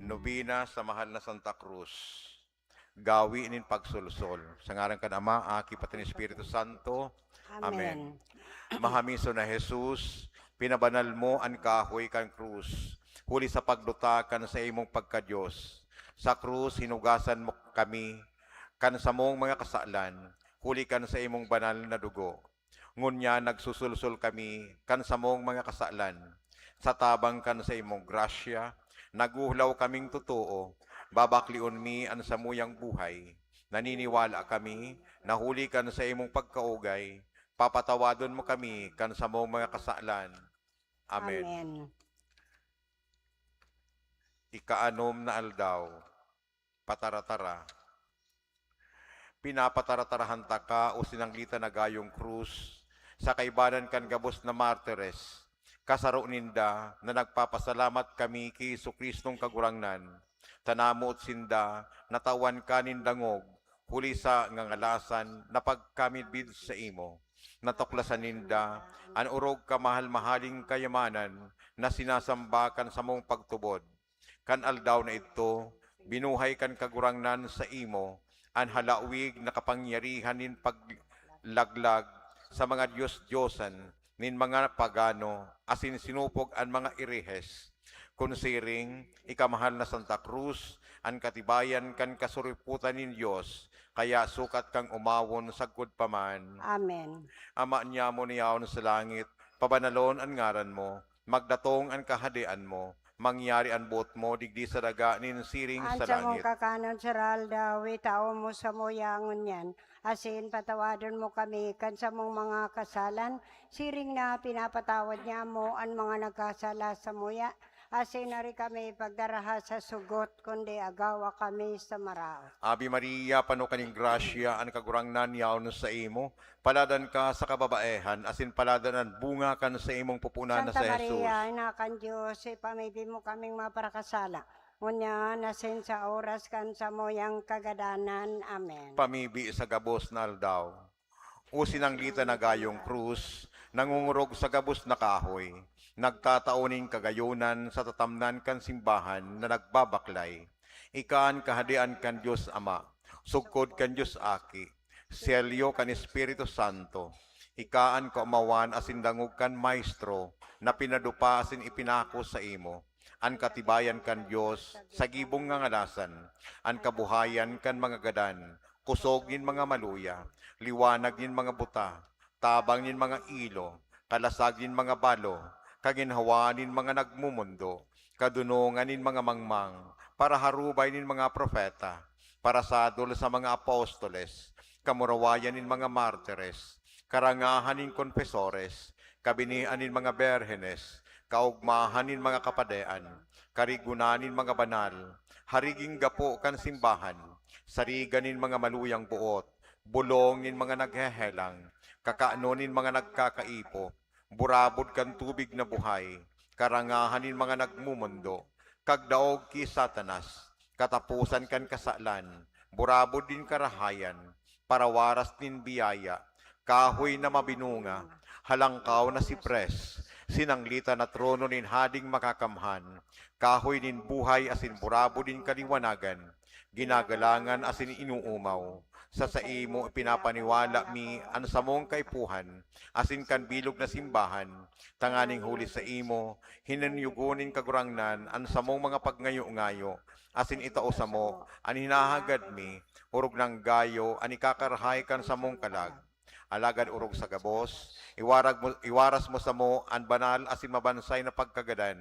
Nobina sa mahal na Santa Cruz. Gawi inin pagsulsol. Sa ngaran kan Ama, Aki, pati ni Espiritu Santo. Amen. Mahamiso na Jesus, pinabanal mo ang kahoy kan krus. Huli sa pagduta kan sa imong pagkadyos. Sa krus, hinugasan mo kami, kan sa mong mga kasalan. Huli kan sa imong banal na dugo. Ngunya nagsusulsol kami, kan sa mong mga kasalan. Sa tabang kan sa imong grasya, naguhlaw kaming totoo, babaklion mi ang samuyang buhay. Naniniwala kami, nahuli kan sa imong pagkaugay, papatawadon mo kami kan sa mong mga kasalan. Amen. Amen. Ikaanom na aldaw, pataratara. Pinapataratarahan ta ka o sinanglita na gayong krus, sa kaibanan kan gabos na martires, kasaro ninda na nagpapasalamat kami kay Jesu-Kristong kagurangnan. Tanamo at sinda, natawan ka nindangog, huli sa ngangalasan na pagkamidbid sa imo. Natuklasan ninda, an urog kamahal-mahaling kayamanan na sinasambakan sa mong pagtubod. Kan aldaw na ito, binuhay kan kagurangnan sa imo, an halawig na kapangyarihan nin paglaglag sa mga Diyos-Diyosan, nin mga pagano, asin sinupog an mga irihes. Kunsiring, ikamahal na Santa Cruz, ang katibayan kan kasuriputan nin Diyos, kaya sukat kang umawon sagkod paman. Amen. Ama niya mo niyaon sa langit, pabanalon ang ngaran mo, magdatong ang kahadian mo, mangyari ang buot mo, digdi sa daga nin siring sa Ansa mong langit. kakanon sa ralda, tao mo sa moyangon yan. Asin patawadon mo kami kan sa mong mga kasalan. Siring na pinapatawad niya mo ang mga nagkasala sa muya. Asin na rin kami pagdaraha sa sugot, kundi agawa kami sa marao. Abi Maria, pano kaning grasya, ang kagurangnan yaon sa imo, paladan ka sa kababaehan, asin paladan ang bunga kan sa imong pupunan na Santa sa Jesus. Maria, inakan Diyos, ipamibig mo kaming maparakasala. Ngunya, nasin sa oras kan sa moyang kagadanan. Amen. Pamibi sa gabos na aldaw. Usin ang lita na gayong krus, nangungurog sa gabos na kahoy, nagtatauning kagayunan sa tatamnan kan simbahan na nagbabaklay. Ikaan kahadian kan Diyos Ama, sugkod kan Diyos Aki, selyo kan Espiritu Santo. Ikaan kaumawan asin dangog kan Maestro, na pinadupa asin ipinako sa imo. An katibayan kan Diyos, sa gibong nga ngalasan, an kabuhayan kan mga gadan, kusog nin mga maluya, liwanag nin mga buta, tabang nin mga ilo, kalasag nin mga balo, kaginhawa nin mga nagmumundo, kadunungan nin mga mangmang, para harubay nin mga propeta, para sadol sa mga apostoles, kamurawayan nin mga martires, karangahan nin konfesores, kabinian nin mga berhenes, kaugmahan nin mga kapadean, karigunan nin mga banal, hariging gapo kan simbahan, sarigan nin mga maluyang buot, bulong nin mga naghehelang, kakaano nin mga nagkakaipo, burabod kan tubig na buhay, karangahan nin mga nagmumundo, kagdaog ki Satanas, katapusan kan kasalan, burabod din karahayan, parawaras nin biyaya, kahoy na mabinunga, halangkaw na sipres, sinanglita na trono nin hading makakamhan, kahoy nin buhay asin burabo din kaliwanagan, ginagalangan asin inuumaw, sa imo pinapaniwala mi ang samong kaipuhan, asin kan bilog na simbahan, tanganing huli sa imo, hinanyugunin kagurangnan ang samong mga pagngayo-ngayo, asin itao sa mo, an hinahagad mi, urog ng gayo, an ikakarahay kan samong kalag, alagad urog sa gabos, iwaras mo sa mo ang banal asin mabansay na pagkagadan,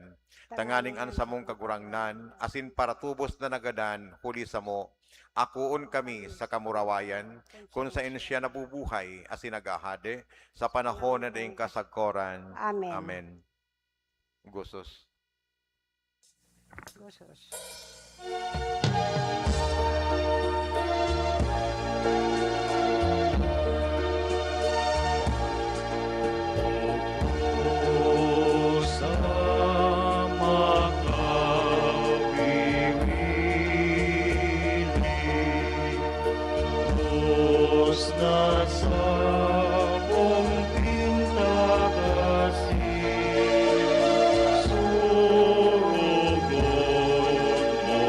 tanganing an samong kagurangnan, asin paratubos na nagadan, huli sa mo, akuon kami sa kamurawayan, kung sa siya nabubuhay, asin nagahade, sa panahon na daing kasagkoran. Amen. Amen. Gusos. Gusos. Surugod mo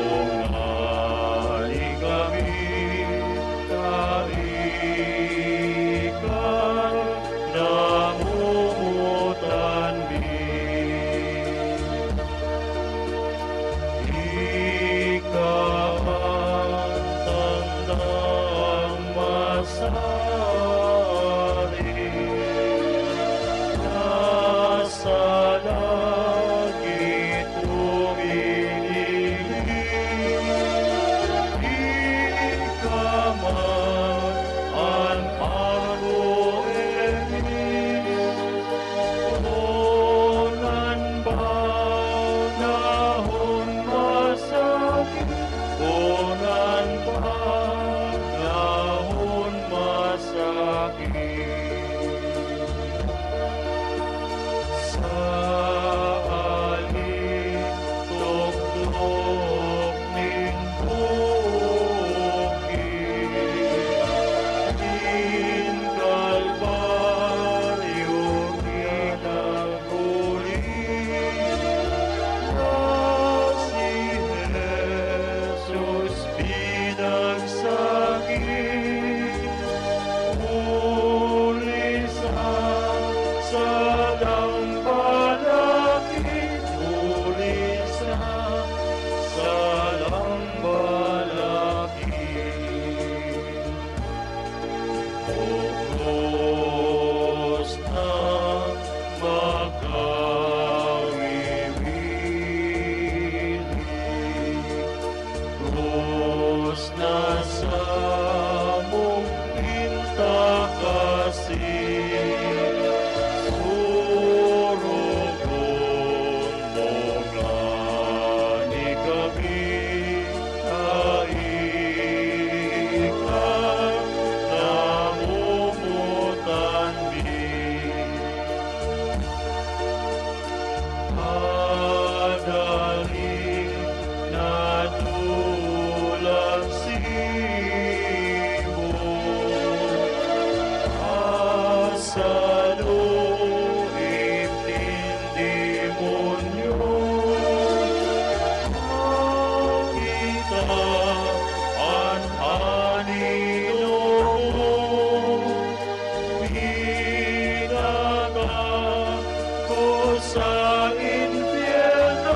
sa impyerno,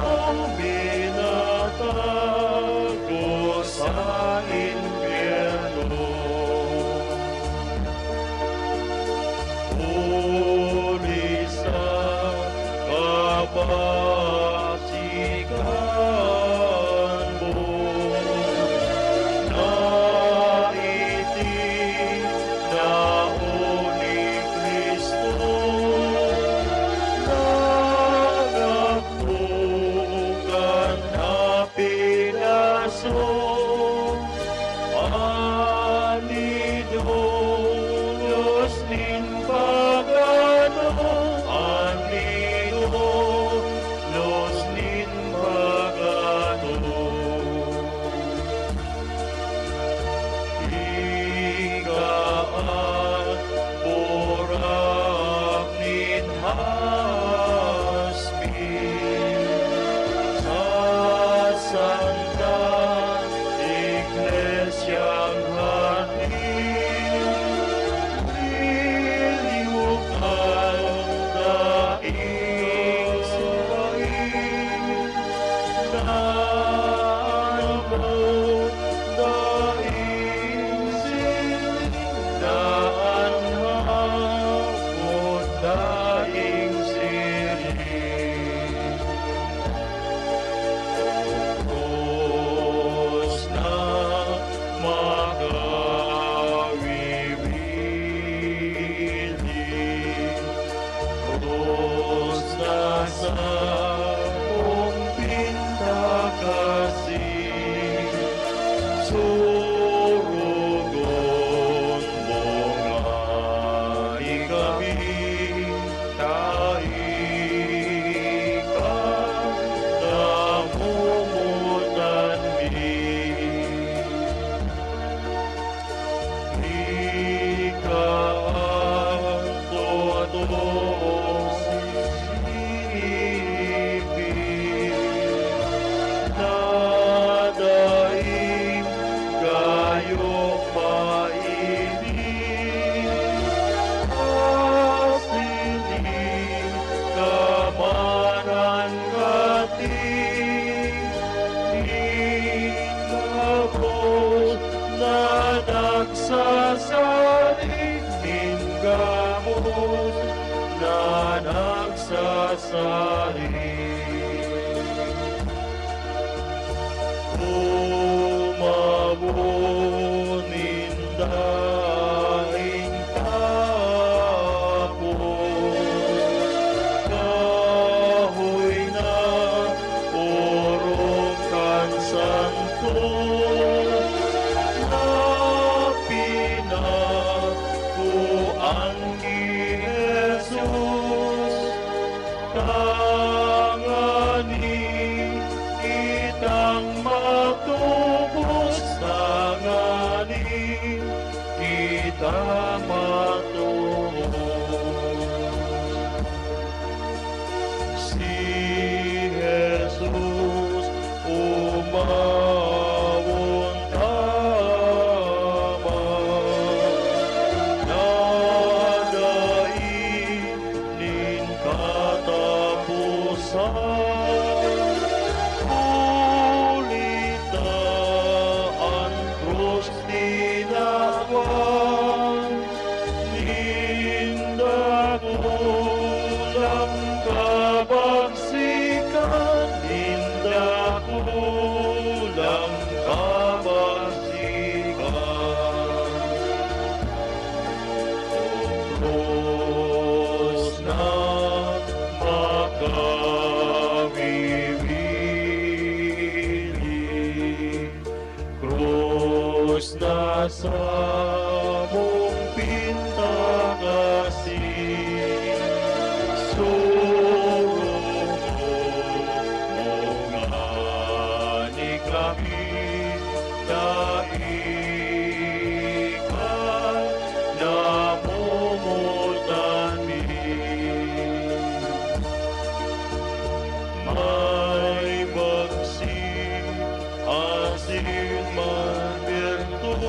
binatago sa impyerno. Huli sa kabasigan mo, naitig na ni Kristo, nagaktukan na pinaso, anidolos nin pagano, anidolos nin pagano. Higaan borak nin hasmin sa Santa Iglesyang hanin, liliw ang daing suwain, naanapot daing siling, naanapot daing siling. Diyos na magawiwiling, Diyos na sa umpinta kasing, surugon mo nga ikami, kaikang namumutan mi. Ikaw totoong sisipin, nadaing gayong maibig, asiling kamanan kating, ingabot na nagsasaring, ingabot na nagsasaring. Umabunin daing tapos, kahoy na urukan santo, na pinakuan ni Jesus, tangani kitang matubos, tangani kitang matubos. Si Jesus umawon tama, nadaing nin katapusan, ulitaan krus tinawan, nindakulang kabagsikan, nindakulang kabagsikan. Krus na magawiwiling, krus na sa mong pinta kasing, surugon mo nga ni kami, kaikan namumutan mi. May asin man virtud,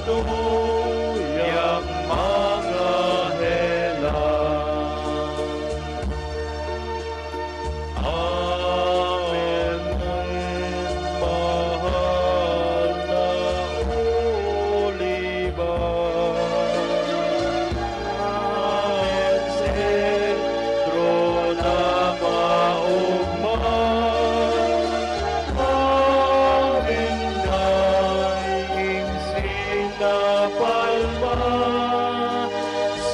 tuyang mga helang. Amen, mahal na oliban. Amen, sentro na maugman. Amen, daing sinapalma.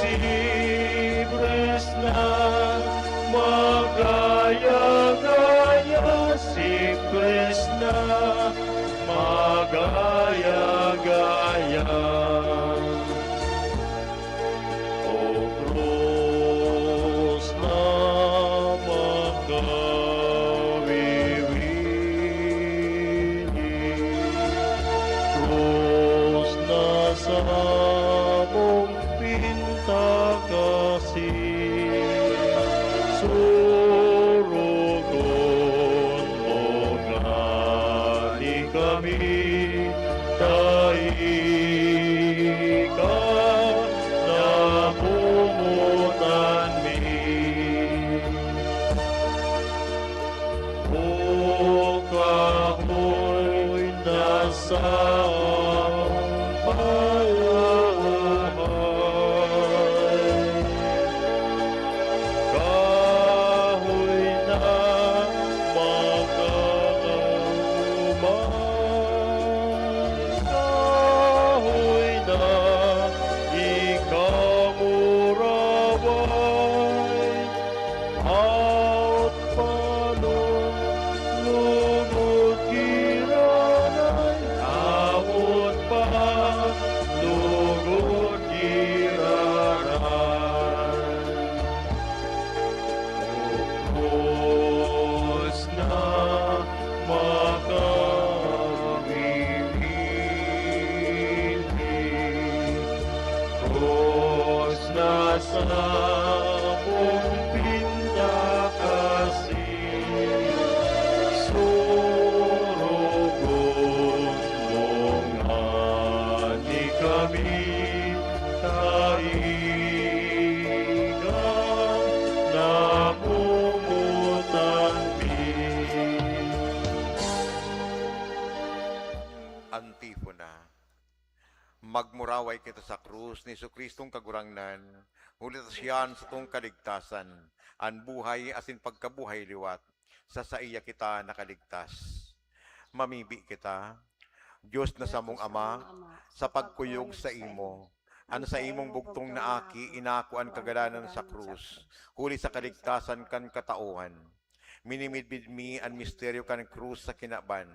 Sibres na magaya-gaya, sibres na magaya-gaya. O krus na magkawiwili, krus na sa mong pinta kasi, surugon mo gani kami, ka namumutan mi. O kahoy nasa bahay, kahoy na magkaumay, kahoy na ikamuraway, at palong lugod giranay, awot pa lugod giranay. Krus na makawiwili, krus na sa mong pinta kasi, surugon mo ngani kami, kaigang namumutan mi. Antifona. Magmuraway kita sa krus ni Jesucristong kagurangnan, ulit siyan sa tong kaligtasan, an buhay asin pagkabuhay liwat, sa iya kita nakaligtas. Mamibi kita, Diyos na samong Ama, sa pagkuyog sa imo, an sa imong bugtong na aki, inako ang kagalanan sa krus, huli sa kaligtasan kan katauhan. Minimidbid mi ang misteryo kan krus sa kinaban,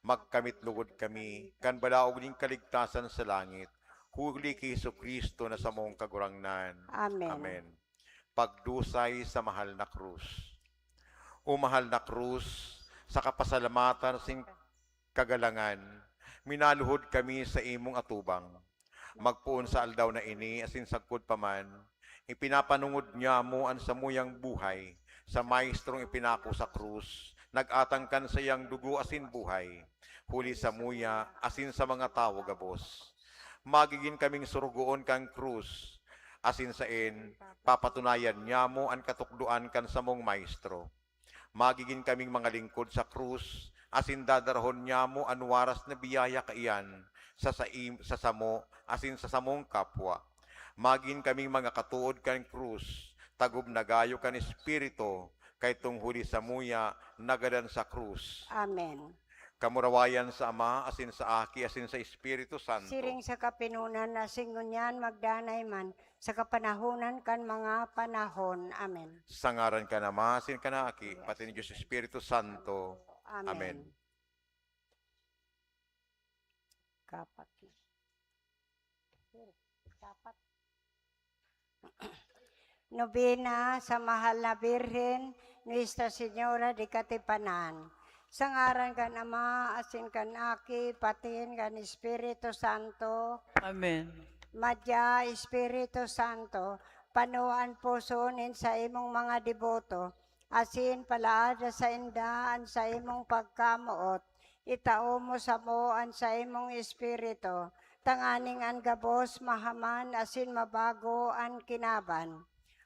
magkamit lugod kami, kan balaog ning kaligtasan sa langit, huli kay Jesucristo na samong kagurangnan. Amen. Amen. Pagdusay sa mahal na krus. O mahal na krus, sa kapasalamatan sing kagalangan, minaluhod kami sa imong atubang. Magpuon sa aldaw na ini, asin sagkod paman, ipinapanungod niya mo ang samuyang buhay, sa maestrong ipinako sa krus, nagatangkan sa iyang dugo asin buhay, huli sa muya, asin sa mga tao gabos. Magiging kaming surugoon kang krus, asin sain, papatunayan niya mo ang katukduan kan sa mong maestro. Magiging kaming mga lingkod sa krus, asin dadarhon niya mo ang waras na biyaya kaiyan, sa samo, asin sa samong kapwa. Maging kaming mga katuod kan krus, tagob nagayo kan espiritu, kay tunghuli sa muya, nagadan sa krus. Amen. Kamurawayan sa Ama, asin sa Aki, asin sa Espiritu Santo. Siring sa kapinunan na singunyan magdanay man, sa kapanahunan kan mga panahon. Amen. Sangaran ka na Ama, asin ka na Aki, pati ni Diyos Espiritu Santo. Amen. Kapat. Kapat. Nobena sa mahal na Birhen, Nuestra Señora de Katipanan. Sangaran kan Ama, asin kan Aki, patin kan Espiritu Santo. Amen. Madya, Espiritu Santo, panuan pusonin sa imong mga deboto, asin palaada sa indaan sa imong pagkamuot, itao mo sa moan sa imong espiritu, tanganing an gabos mahaman asin mabago an kinaban.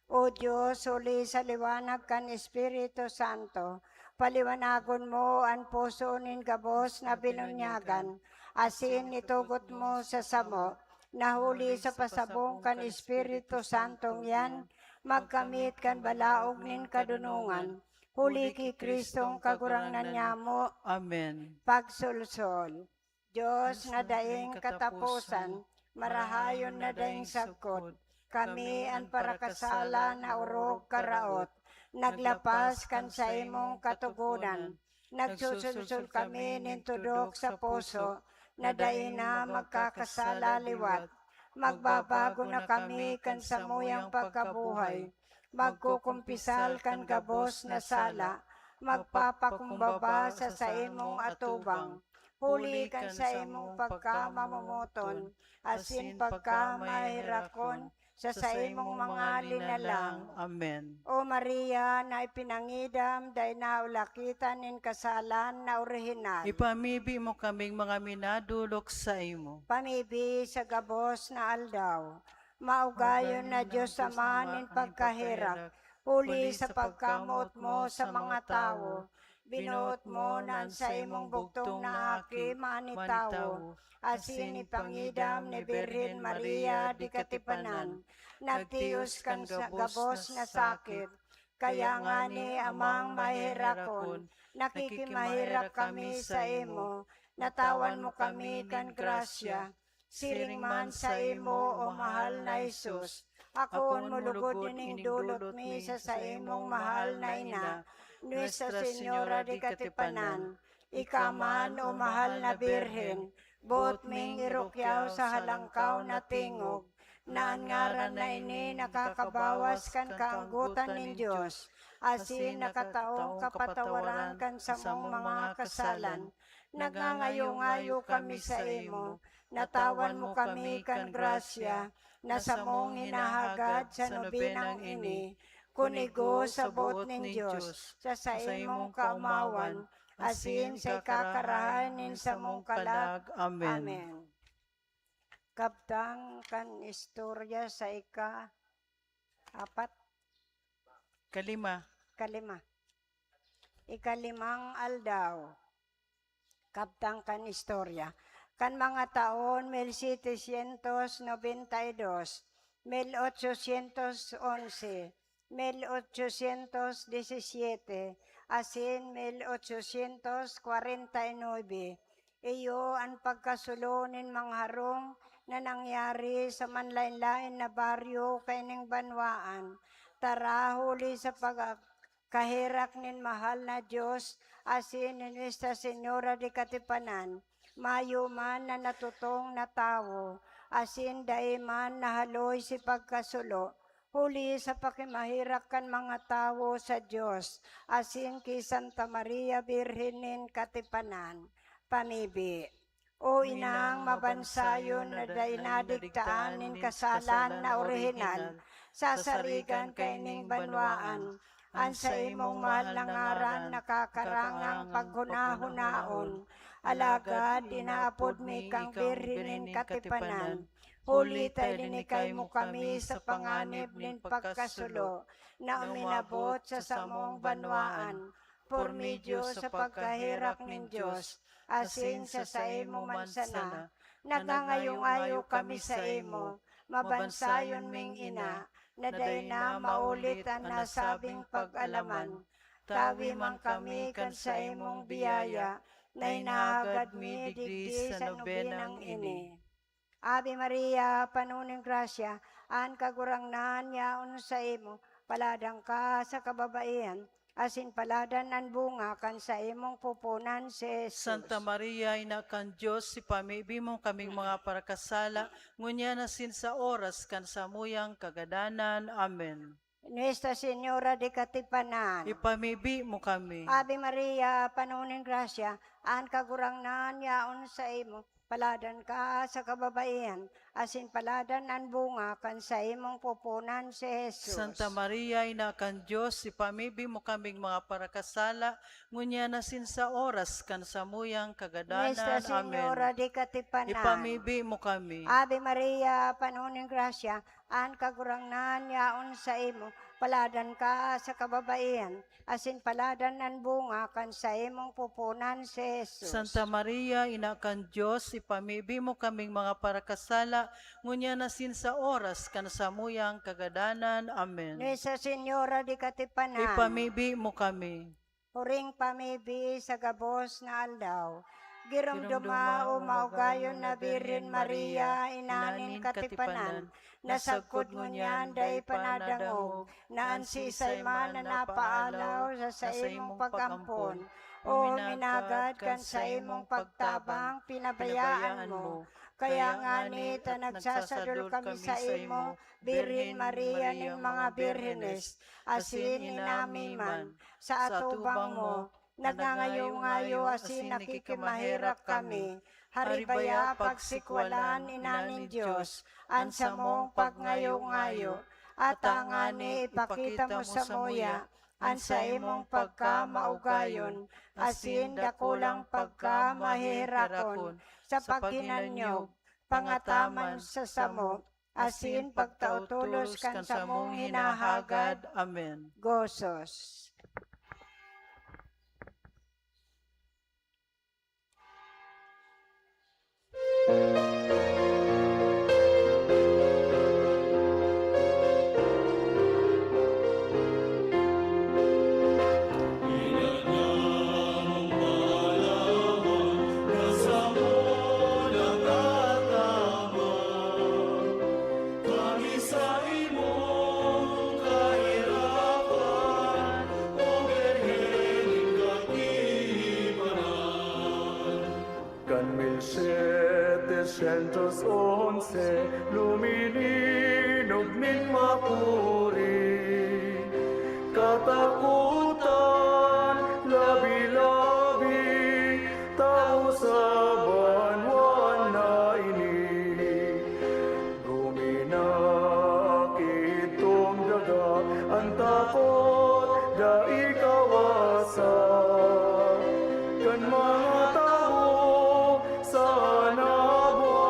O Diyos, uli sa liwanag kan Espiritu Santo, paliwanagon mo ang puso nin gabos na binunyagan, asin itugot mo sa samo, nahuli sa pasabong kan Espiritu Santong yan, magkamit kan balaog nin kadunungan, huli ki Kristong kagurangnan niya mo, Amen. pagsulsol. Diyos na daing katapusan, marahayon na daing sagkod, kami ang parakasala na urog karaot, naglapas kan sa imong katugunan, nagsusulsul kami nintudok sa puso, na daing na magkakasala liwat, magbabago na kami kan samuyang pagkabuhay, magkukumpisal kan gabos na sala, magpapakumbaba sa imong atubang, huli kan sa imong pagkamamamoton, asin pagkamahirakon sa imong mga linalang. Amen. O Maria, na ipinangidam, day naulakitan nin kasalan na orihinal. Ipamibi mo kaming mga minadulok sa imo. Pamibi sa gabos na aldaw, maugayon na Diyos Ama nin pagkahirak, huli sa pagkamot mo sa mga tao, binuot mo nan sa imong bugtong na aki manitawo, asin ipangidam ni Birhen Maria di katipanan, nagtiyos kan sa gabos na sakit, kaya nga ni amang mahirakon, nakikimahirak kami sa imo, natawan mo kami kan grasya, siring man sa imo o mahal na Isus, akoon mulugod dining dulot mi sa imong mahal na ina, Nuestra Señora di Katipanan, ikaman o mahal na Birhen, bot ming irukyaw sa halangkaw na tingog, na ang ngaran na ini nakakabawas kan kaanggutan nin Diyos, asin nakataong kapatawaran kan sa mong mga kasalan, nagngangayo-ngayo kami sa imo, natawan mo kami kan grasya, na sa mong hinahagad sa nobinang ini, kunigo sa bot ning Diyos, sa imong kaumawan, asin sa kakarahan nin sa mong kalag. Amen. Amen. Kaptang kan istorya sa ika-4, Kalima. kalima. Ikalimang aldaw. Kaptang kan istorya. Kan mga taon 1792, 1811, 1817, asin 1849. Iyo ang pagkasulo nin mga harong na nangyari sa manlain-lain na baryo kaining banwaan. Tara huli sa pagkahirak nin mahal na Diyos, asin ni Nuestra Señora di Katipanan, mayo man na natutong na tao, asin daiman nahaloy si pagkasulo, huli sa pakimahirak kan mga tao sa Diyos, asin ki Santa Maria Birhenin Katipanan, pamibi. O inang mabansayon na dainadigtaan nin kasalan na orihinal, sasarigan kaining banwaan, an sa imong mahal na ngaran nakakarangang paghuna-hunaon, alagad inaapod mi kang Birhenin Katipanan, huli tayo linikay mo kami sa panganib nin pagkasulo, na uminabot sa samong banwaan, por medyo sa pagkahirak nin Diyos, asin sa imong mansana, nagangayo-ngayo kami sa imo, mabansayon ming ina, na day na maulit ang nasabing pag-alaman, tawi man kami kan sa imong biyaya, na inahagad mi digdi sa nobinang ini. Ave Maria, panuning grasya, an kagurangnan yaon sa imo, paladang ka sa kababaihan, asin paladan ang bunga kan sa imong pupunan si Jesus. Santa Maria, ina kan Diyos, si pamibi mo kaming mga parakasala, ngunya na sin sa oras kan samuyang kagadanan. Amen. Nuestra Señora de Katipanan, Ipamibi mo kami. Ave Maria, panuning grasya, an kagurangnan yaon sa imo, paladan ka sa kababaihan, asin paladan ang bunga kan sa imong pupunan si Jesus. Santa Maria, ina kan Diyos, ipamibi mo kaming mga parakasala, ngunya na sin sa oras kan samuyang kagadanan. Nuestra Señora Amen. di Katipanan. Ipamibi mo kami. Ave Maria, panuning grasya, an kagurangnan yaon sa imo, paladan ka sa kababaihan, asin paladan ang bunga kan sa imong pupunan si Jesus. Santa Maria, ina kan Diyos, ipamibi mo kaming mga parakasala, ngunya na sin sa oras kan samuyang kagadanan. Amen. Nuestra Señora di Katipanan. Ipamibi mo kami. Huring pamibi sa gabos na aldaw. Girumduma Girumduma o maugayon na Birhen Maria, inanin katipanan, nasagkod ngunyan day panadangog, naan si man na napaalaw sa imong pagampon. O minagad kan sa imong pagtabang, pinabayaan mo. Kaya nga nita nagsasadul kami sa imo, Birhen Maria ng mga birhenes, asin inami man, sa atubang mo, nagngangayo-ngayo asin nakikimahirap kami. Haribaya pagsikwalan inanin Diyos, ansa mong pagngayo-ngayo. At angani ipakita mo sa moya, ansa imong pagkamaugayon, asin dakulang pagkamahirakon. Sa paghinanyog, pangataman sa samo, asin pagtautulos kan sa mong hinahagad. Amen. Gozos. Can 1711 lumininog nin mapuri, katakutan labi-labi tao sa banwan na ini. Guminak itong daga ang takot da ikawasa kan mga tao sa nabwa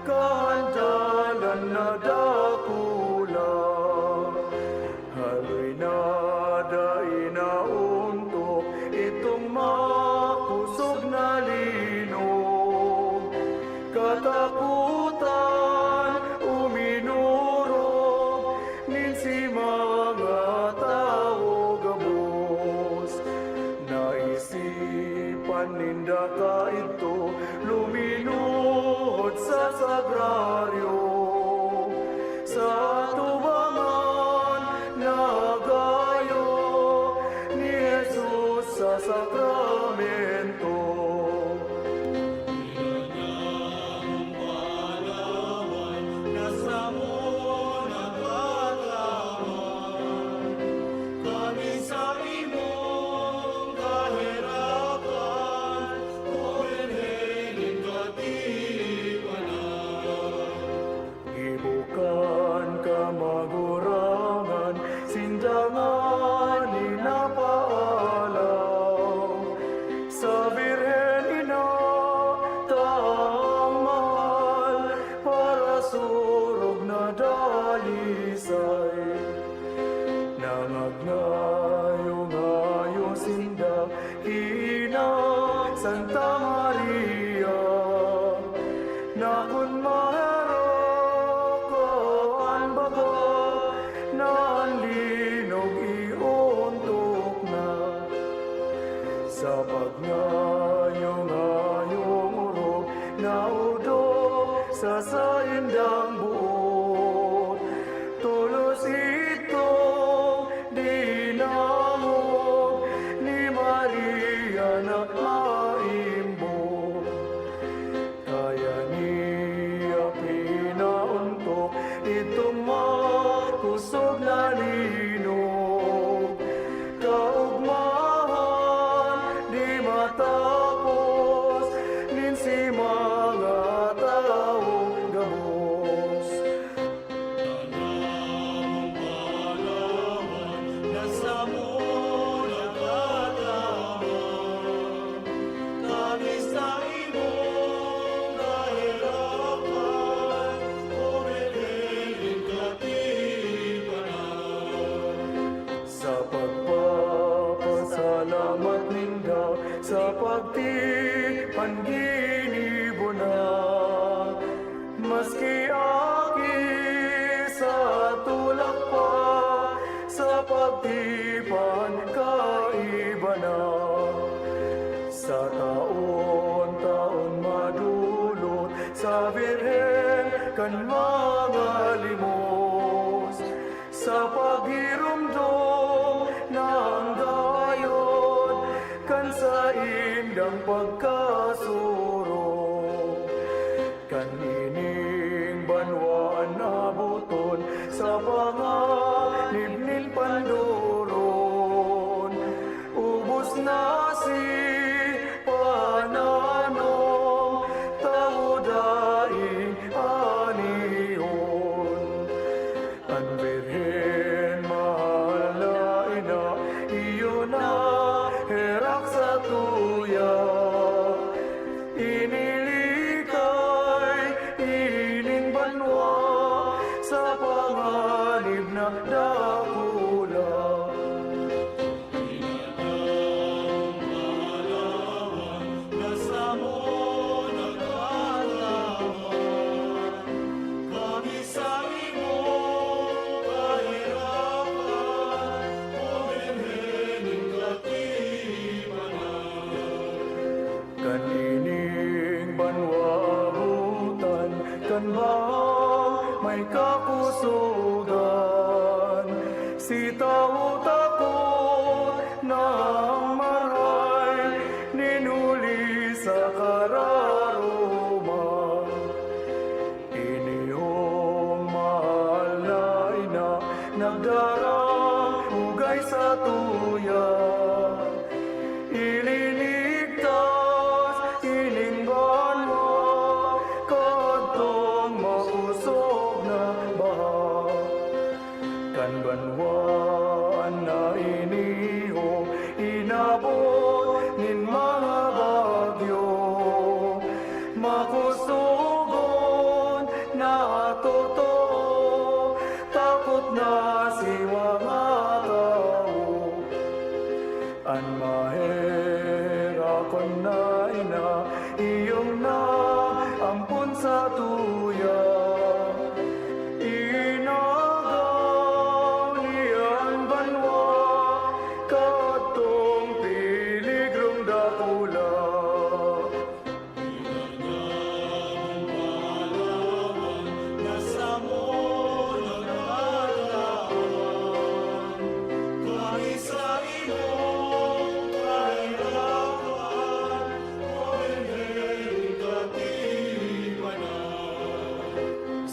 kahandalan na dakula. Haloy na dainauntok itong makusog na linog. Katakutan uminurong ninsi mga tao gabos. Naisipan ninda ka ito luminuhod sa sagraryo. Sa tubangan nagayo ni Jesus sa sakramento. Kami sa imong kahirapan, o Birhen Katipanan. Gibukan ka magurangan, sindangan inapaalaw. Sa Birhen ina, taang mahal, para surog na dalisay. Nangagnayo-ngayo sinda kina Santa Maria, na kun maharap ka ang baga, na ang linog iuntok na. Sa pagngayo-ngayong urog na udok sa saindang buot, tulos itong dinamog ni Maria na maimbog. Kaya niya pinauntok itong makusog na linog. Kaugmahan di matapos ninsi mga taong gabos. aki sa tulak pa, sa pagtipan kaiba na. Sa taon-taon madulot, sa birhen kan mga limos, sa paghirumdom ng gayon, kan sa indang pagkasurong, kan ining banwaan abuton, sa panganib nin pandoron, ubos na si pananong tao daing anihon. Ang birhen mahal na ina, iyo na herak sa tuya. Inilikay ining banwa sa panganib na dakula. Kanining banwabutan, kan bahang may kakusugan, si tao takot ng maray, ninuli sa kararuman. Iniyong mahal na ina, nagdarang ugay sa tuya. Ililigtas ining banwa, kadtong mausog na baha. Kan banwaan na iniho, inabot nin mga bagyo. Makusugon na totoo, takot na si mga tao. An maherakon na ina, iyong na ampun sa tuya. Inagaw niyan banwa, katong piligrong dakula.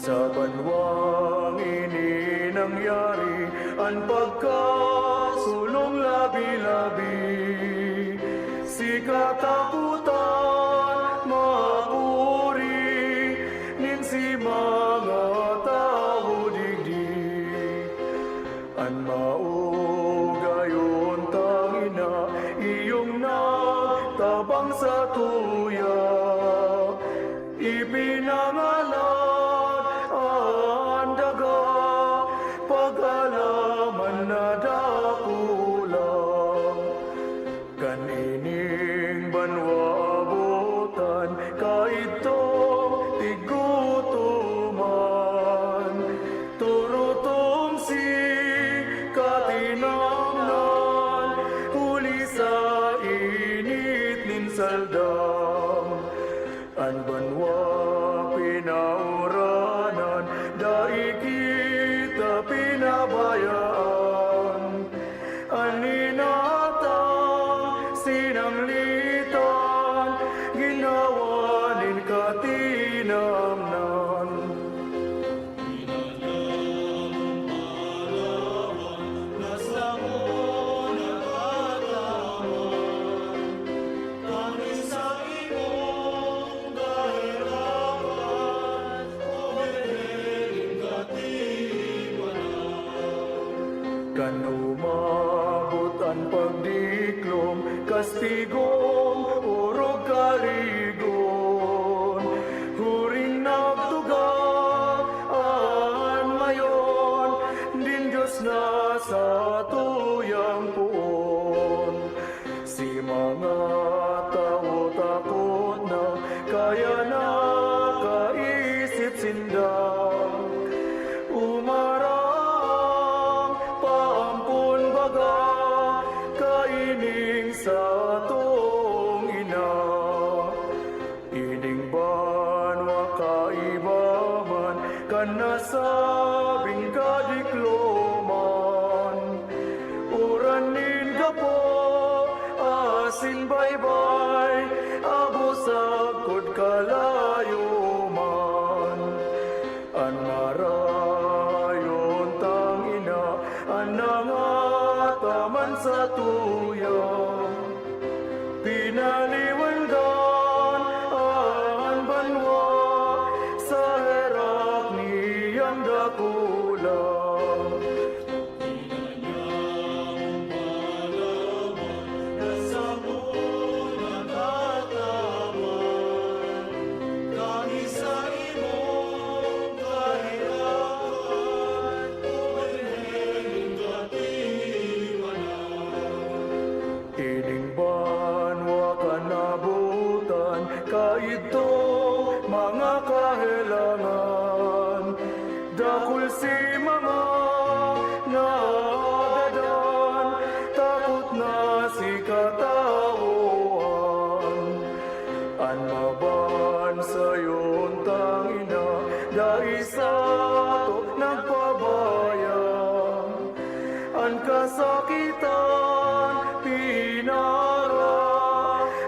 Sa banwang ini nangyari ang pagkasulong labi-labi, si katakutan mapuri nin si mga tao digdi. An maugayon tangina, iyong nagtabang sa tuya, ipinangalan ang daga, pag-alaman na dakula. Kanining banwa abutan, kaitong tigutuman, turutong si katinamnan, huli sa init nin saldam. An banwa pinauranan, dai kita pinabayaan. Aninatang sinanglitan, ginawa nin katinamnan. Kan umabot ang pagdiklom, kastigong urog karigon, huring nagtugak an mayon, din Diyos na sa tuyang puon. Si mga tao takot na, kaya na kaisip sinda, Umarang paampun baga kaining sa tong ina. Ining banwa kaibaman kan nasabing kadikloman. Uranin ka po asin baybay abusagod kalayo man. An marayon tangina an nangataman sa tuyang. Pinaliwangan ang banwa sa herap niyang dakula. Ining banwa kanabutan kaito mga kahelangan. Dakul si mga naagadan, takot na si katauhan. An maban sayon tangina, dahil sa to nagpabaya. An kasakitan pinara,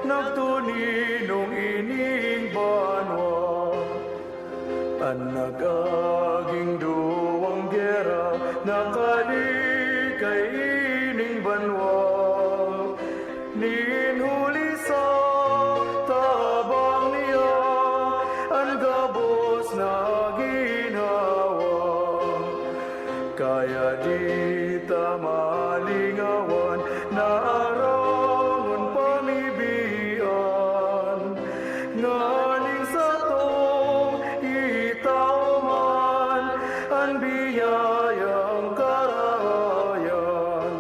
nagtuninong ining banwa. An nagaging duwang gera, nakalikay ining banwa. Ninhuli sa tabang niya, ang gabos na ginawa. Kaya di ta malingawan, naarangon pamibian. Nganing sa tong itauman, ang biyayang karayan.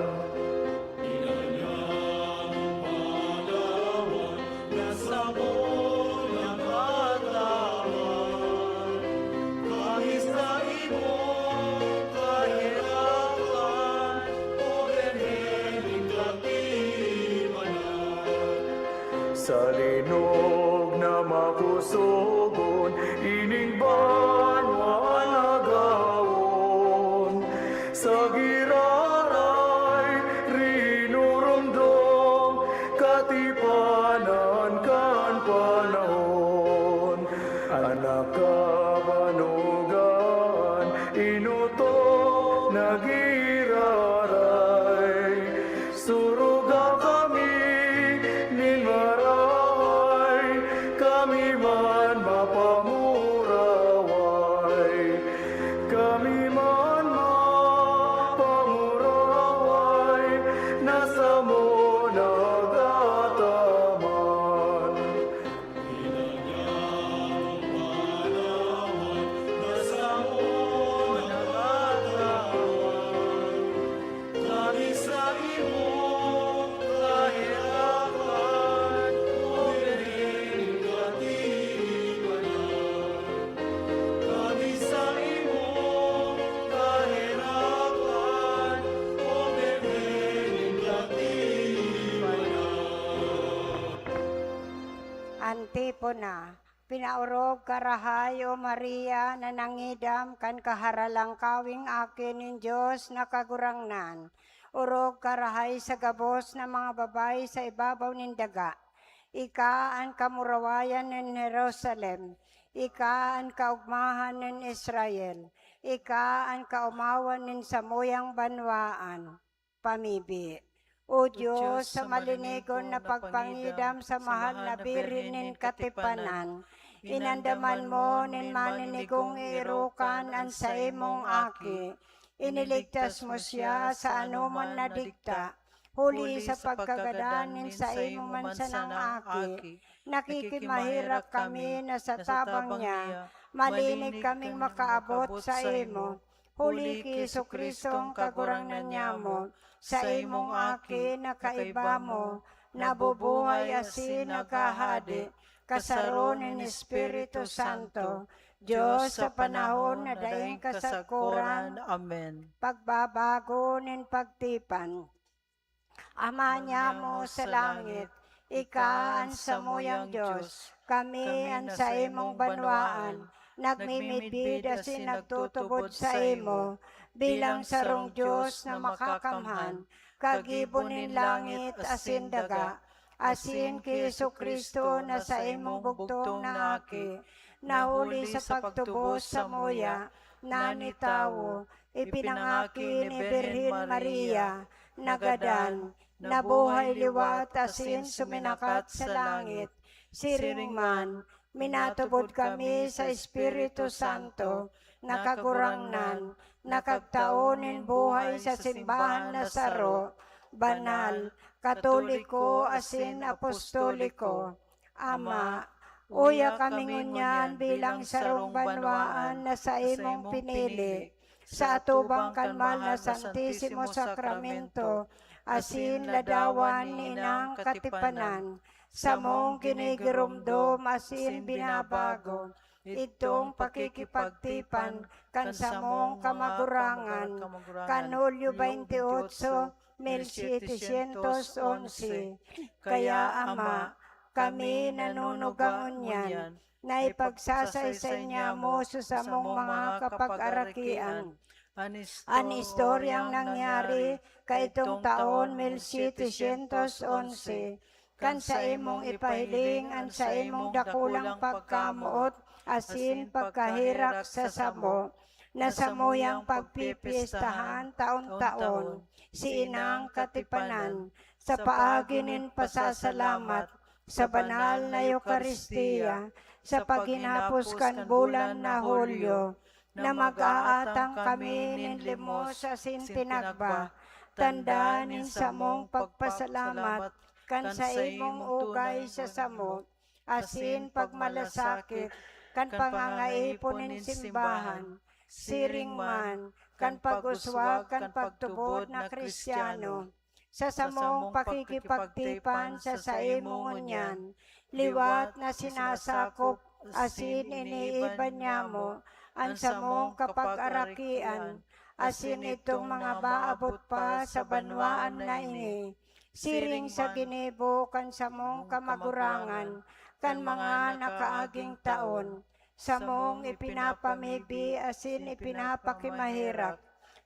Sa linog na makusugon, ining banwa nagawon. Sa giraray, rinurumdom, katipanan kan panahon. Anak kabanugan, inutok nagiraray. Suruga kami nin maraway, kami man mapamuraway. Kami man mapamuraway, nasa mo nagataman. Antipona, pinaurog karahay o Maria na nangidam kan kaharalang kawing akin ng Diyos na kagurangnan. Urog karahay sa gabos na mga babae sa ibabaw ng daga. Ika ang kamurawayan ng Jerusalem. Ika ang kaugmahan ng Israel. Ika ang kaumawan ng samuyang banwaan. Pamibi. O Diyos, sa malinigon na pagpangidam sa mahal na birinin katipanan, inandaman mo nin maninigong irukan ang sa imong aki. Iniligtas mo siya sa anuman na dikta, huli sa pagkagadanin sa imong mansanang aki. Nakikimahirap kami na sa tabang niya, malinig kaming makaabot sa imo. Huli ki Jesucristong kagurangnan niya mo, sa imong aki na kaiba mo, nabubuhay asin nagkahadi, kasaron ng Espiritu Santo, Diyos sa panahon na daing kasagkuran, Amen. pagbabago nin pagtipan. Ama niya mo sa langit, ikaan sa moyang Diyos, kami an sa imong banwaan, nagmimidbid asin nagtutubod sa imo, bilang sarong Diyos na makakamhan, kagibunin langit asin daga, asin ki Kristo na sa imong bugtong na aki, nahuli sa pagtubos sa moya, nanitawo, ipinangaki ni Birhen Maria, nagadan, nabuhay liwat asin suminakat sa langit, siringman, minatubod kami sa Espiritu Santo, nakagurangnan, nakagtaonin buhay sa simbahan na saro, banal, katoliko asin apostoliko, Ama, uya kami ngunyan bilang sarong banwaan na sa imong pinili, sa atubang kanmal na Santisimo Sakramento, asin ladawan ninang katipanan, sa mong kinigirumdom asin binabago, itong pakikipagtipan kan sa mong kamagurangan, kan Hulyo 28, 1711. Kaya Ama, kami nanunugang unyan, na ipagsasaysay niya mo sa mong mga kapag-arakian. An istoryang nangyari kaitong taon 1711, kan sa imong ipahiling an sa imong dakulang pagkamuot, asin pagkahirak sa samo, na sa moyang pagpipiestahan taon-taon, si inang katipanan, sa paaginin pasasalamat, sa banal na Eukaristiya, sa paghinapos kan bulan na Hulyo, na mag-aatang kami nin limos asin tinagba, tandaanin sa mong pagpasalamat, kan sa imong ugay sa samo, asin pagmalasakit, kan pangangaipon nin simbahan, siringman, kan pag-uswag, kan pagtubod na Kristiyano, sa samong pakikipagtipan sa imong unyan, liwat na sinasakop, asin iniiban niya mo, ang samong kapag-arakian, asin itong mga baabot pa sa banwaan na ini, siring sa ginibo kan samong kamagurangan, kan mga nakaaging taon, samong ipinapamibi asin ipinapakimahirak,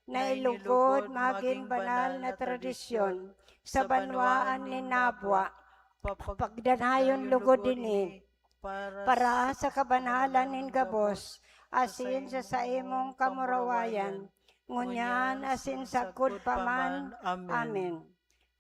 na ilugod maging banal na tradisyon, sa banwaan ni Nabwa, pagdanayon lugod dini, para sa kabanalan nin gabos, asin sa imong kamurawayan, ngunyan asin sagkod paman. Amen.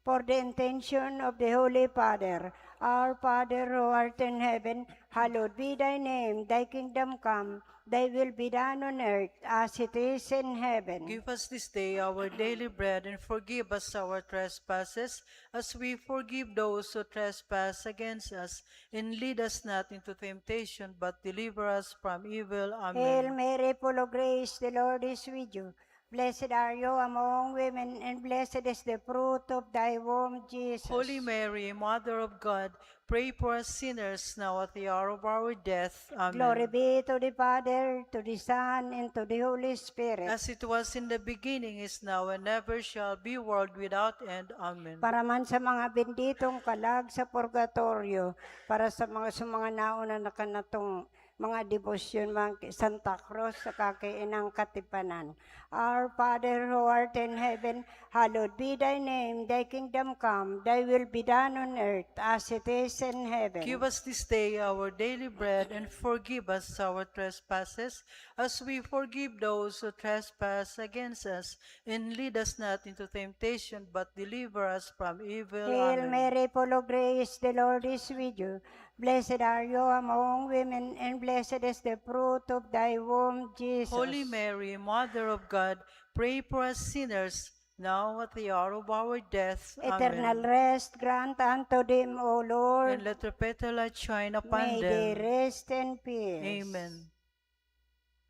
For the intention of the Holy Father, our Father who art in heaven, hallowed be thy name, thy kingdom come, thy will be done on earth as it is in heaven. Give us this day our daily bread, and forgive us our trespasses, as we forgive those who trespass against us. And lead us not into temptation, but deliver us from evil. Hail Amen. Mary, full of grace, the Lord is with you. Blessed are you among women, and blessed is the fruit of thy womb, Jesus. Holy Mary, Mother of God, pray for us sinners now at the hour of our death. Amen. Glory be to the Father, to the Son, and to the Holy Spirit. As it was in the beginning, is now, and ever shall be, world without end. Amen. Para man sa mga benditong kalag sa purgatorio, para sa mga nauna na kanatong mga debosyon, mga Santa Cruz, sa kakiinang katipanan. Our Father who art in heaven, hallowed be thy name, thy kingdom come, thy will be done on earth as it is in heaven. Give us this day our daily bread, and forgive us our trespasses, as we forgive those who trespass against us. And lead us not into temptation, but deliver us from evil. Hail Amen. Mary, full of grace, the Lord is with you. Blessed are you among women, and blessed is the fruit of thy womb, Jesus. Holy Mary, Mother of God, pray for us sinners, now at the hour of our death. Eternal Amen. rest grant unto them, O Lord. And let the petal light shine upon May they them. rest in peace. Amen.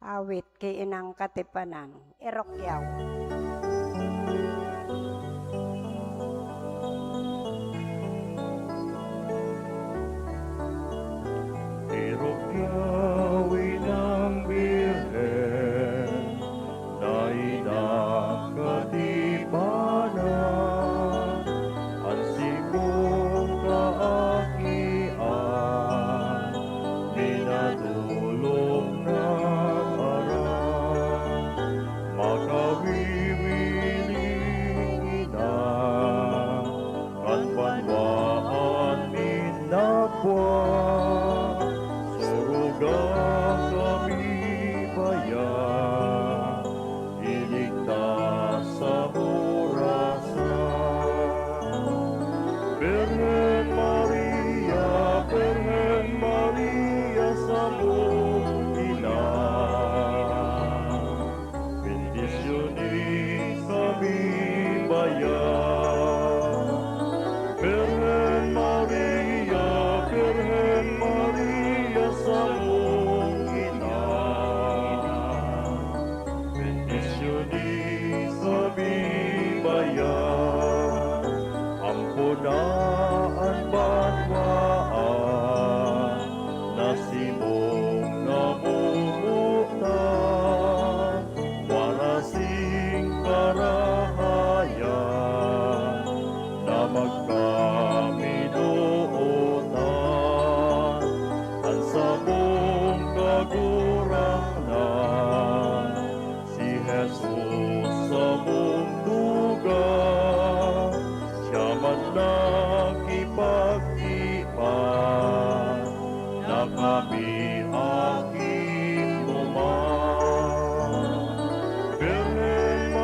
Awit kay inang katipanan. Erokyaw. Irok yawin ang Bendisyonis sa bibayan, ampunaan banwaan, nasimong namumutan, warasing karahayan, na magkaminuotan, ang sabong kagurangnan, si Jesus sa mundugan, siya man nakipag-ipan, na kami aking tuman. Birhen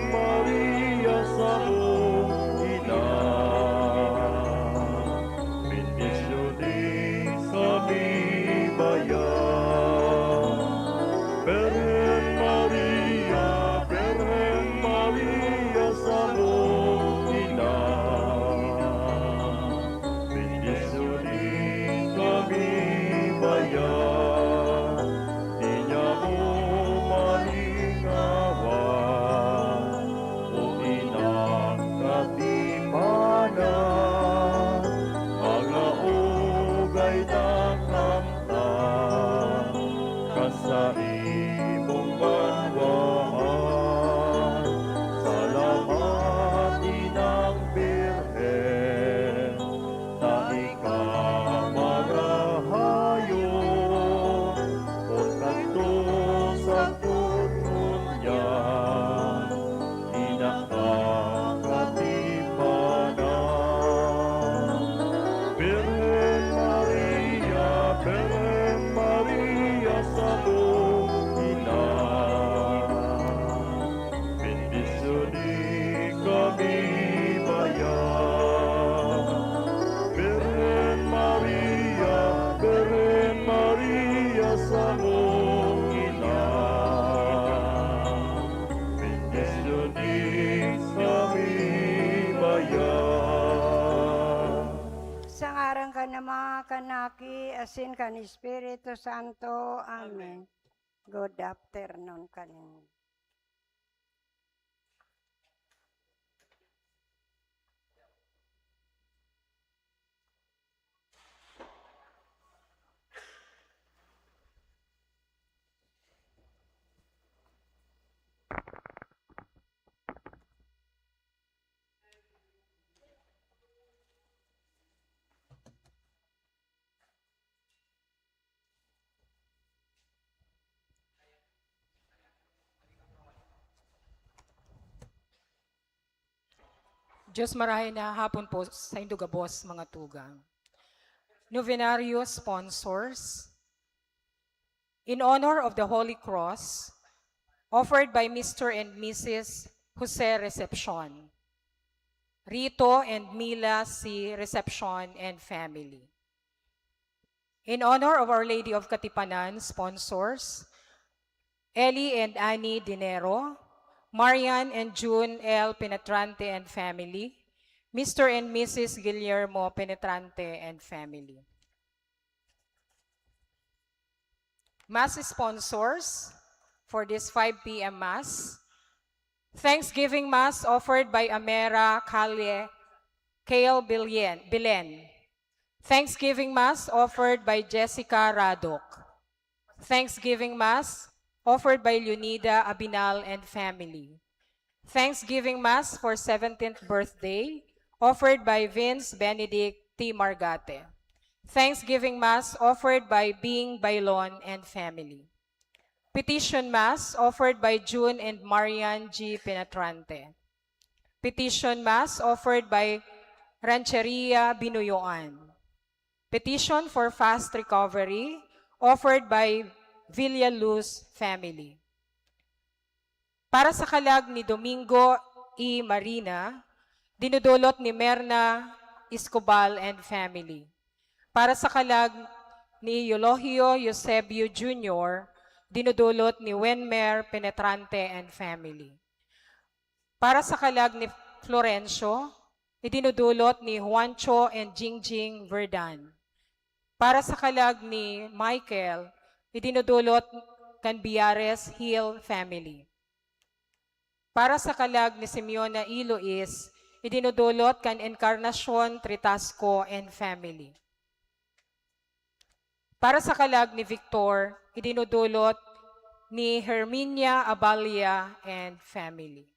Maria sa mong ina, bendisyonis sa bibayan. Birhen Maria sa mong ina, bendisyonis sa bibayan. Di niya mo malingawan, o inang katipanan, mga ugay nakamtan, kasa imong banwaan. Salamat inang Birhen, na ikamarahayon, kung kanto sa tununyan, di nakakatipanan. Birhen Maria sa mong ina, bendisyonis kami bayan. Birhen Maria sa mong ina, bendisyonis kami bayan. Sa ngaran ka na mga kanaki, asin ka ni Espiritu Santo. Amen. Good afternoon kanin. Diyos marahay na hapon po sa Indugabos, mga tugang. Novenario sponsors, in honor of the Holy Cross, offered by Mr. and Mrs. Jose Recepcion, Rito and Mila C. Recepcion and family. In honor of Our Lady of Katipanan, sponsors, Ellie and Annie Dinero, Marian and June L. Penetrante and family, Mr. and Mrs. Guillermo Penetrante and family. Mass sponsors for this 5 p.m. Mass, Thanksgiving Mass offered by Amera Kale Bilen. Thanksgiving Mass offered by Jessica Radok. Thanksgiving Mass offered by Leonida Abinal and family. Thanksgiving Mass for 17th birthday, offered by Vince Benedict T. Margate. Thanksgiving Mass offered by Bing Bailon and family. Petition Mass offered by June and Marian G. Penetrante. Petition Mass offered by Rancheria Binuyoan. Petition for fast recovery offered by Villaluz family. Para sa kalag ni Domingo E. Marina, dinudulot ni Merna Escobal and family. Para sa kalag ni Eulogio Eusebio Jr., dinudulot ni Wenmer Penetrante and family. Para sa kalag ni Florencio, idinudulot ni Juancho and Jingjing Verdan. Para sa kalag ni Michael, idinudulot Canbiares Hill family. Para sa kalag ni Simeon na Ilois, idinudulot kan Encarnacion Tritasco and family. Para sa kalag ni Victor, idinudulot ni Herminia Abalia and family.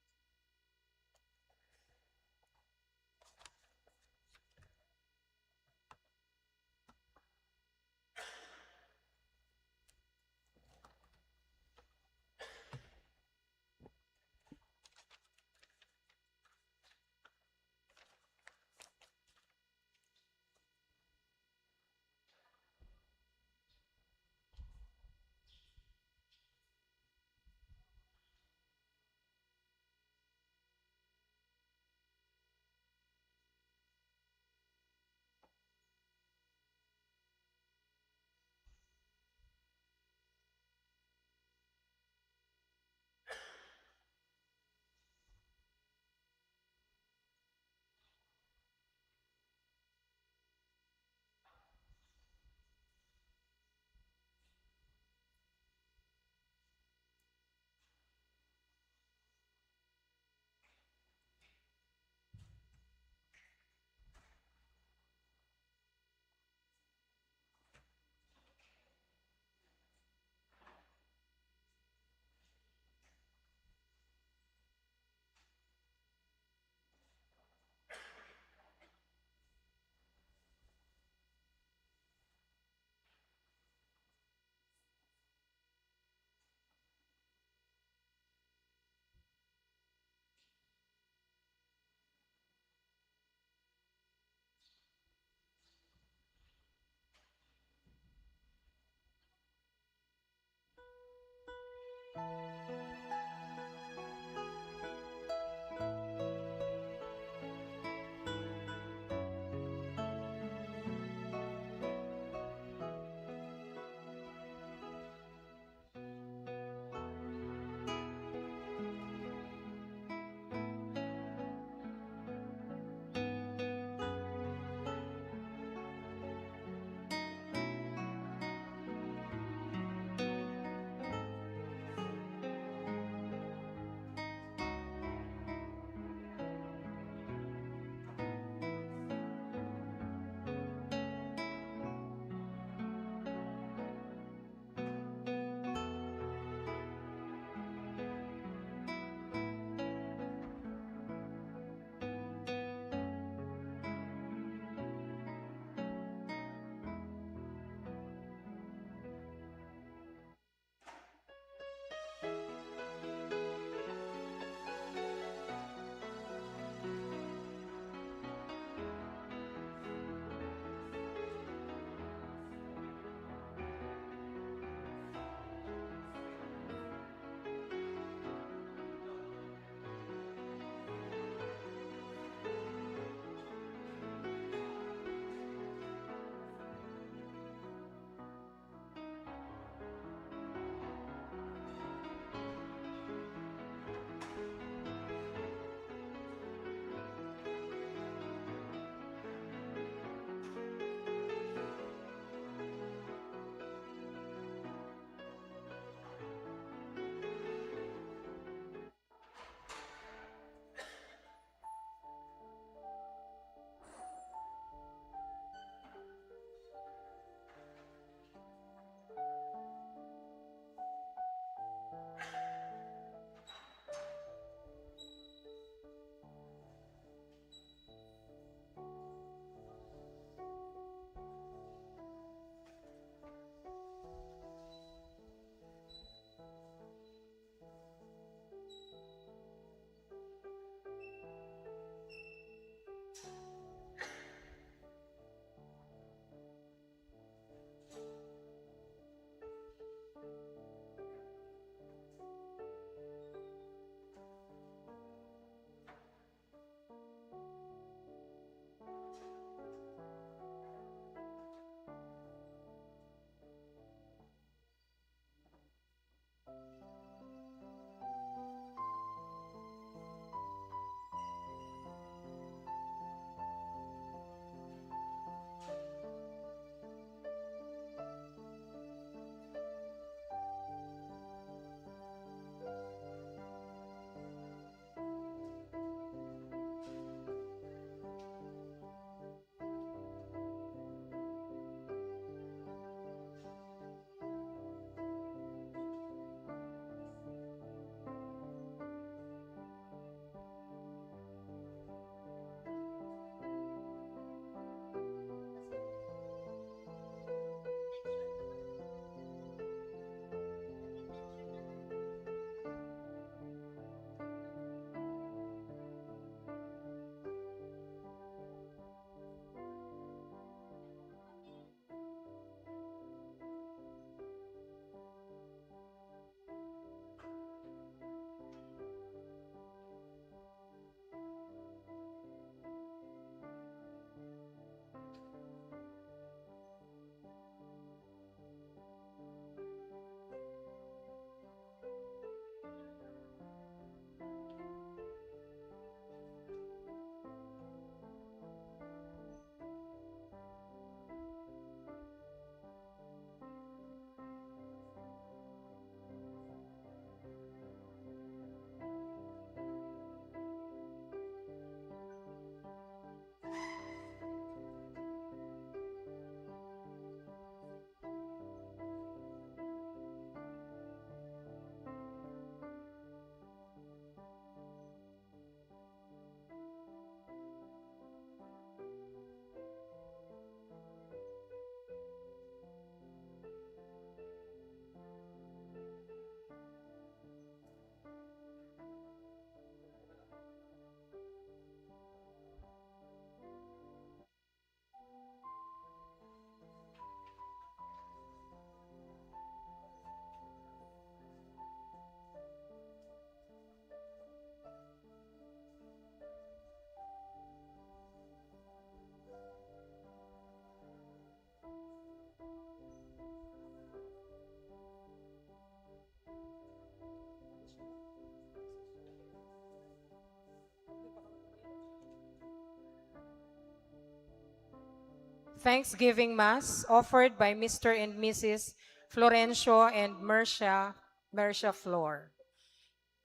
Thanksgiving Mass offered by Mr. and Mrs. Florencio and Mercia Flor.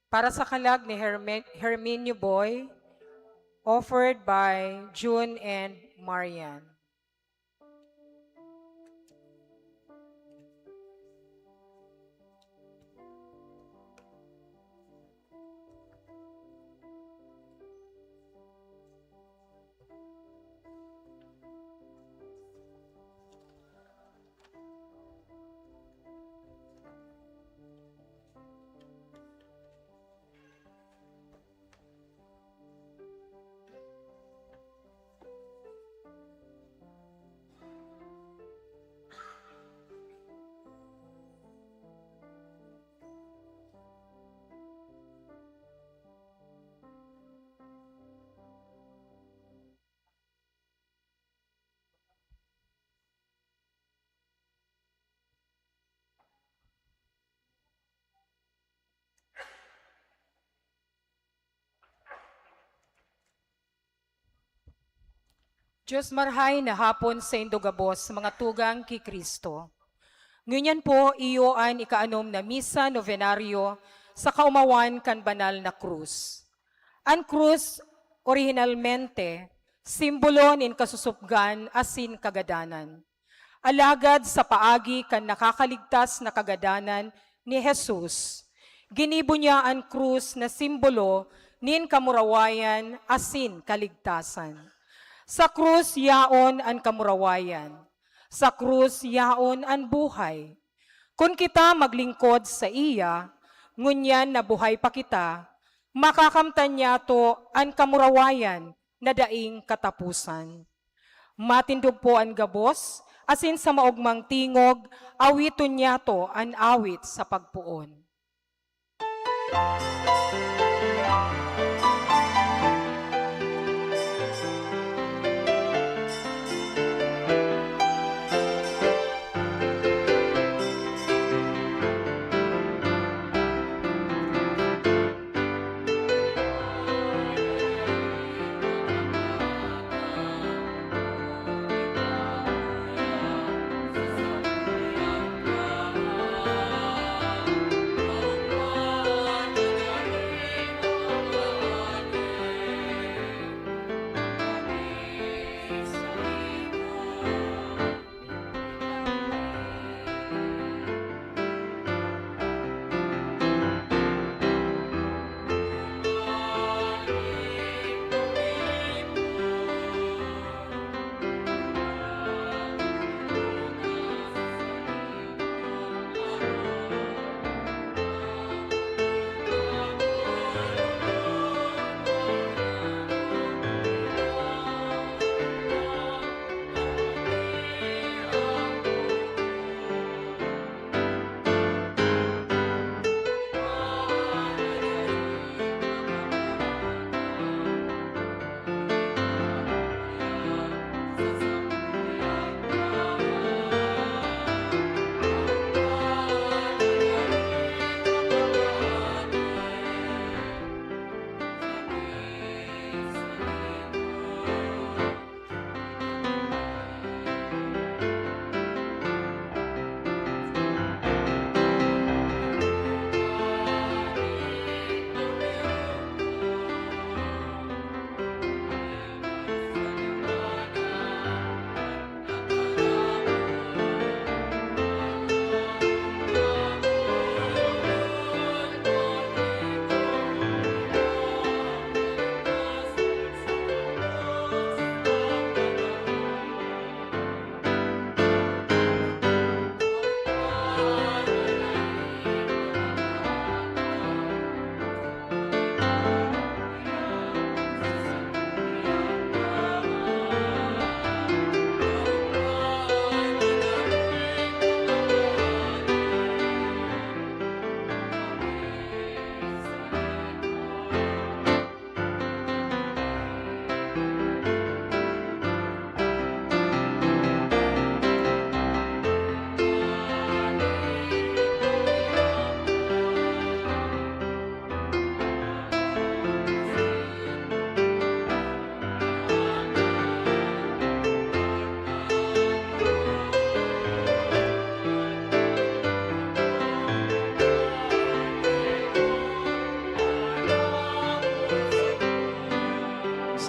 Para sa kalag ni Herminio Boy, offered by June and Marian. Diyos marhay na hapon sa indugabos, mga tugang ki Kristo. Ngunyan po, iyo an ikaanom na misa novenaryo sa kaumawan kan banal na krus. Ang krus, originalmente, simbolo nin kasusupgan asin kagadanan. Alagad sa paagi kan nakakaligtas na kagadanan ni Jesus, ginibo niya ang krus na simbolo nin kamurawayan asin kaligtasan. Sa krus yaon ang kamurawayan. Sa krus yaon ang buhay. Kung kita maglingkod sa iya, ngunyan na buhay pa kita, makakamtan niya to ang kamurawayan na daing katapusan. Matindog po ang gabos, asin sa maugmang tingog, awiton niya to ang awit sa pagpuon.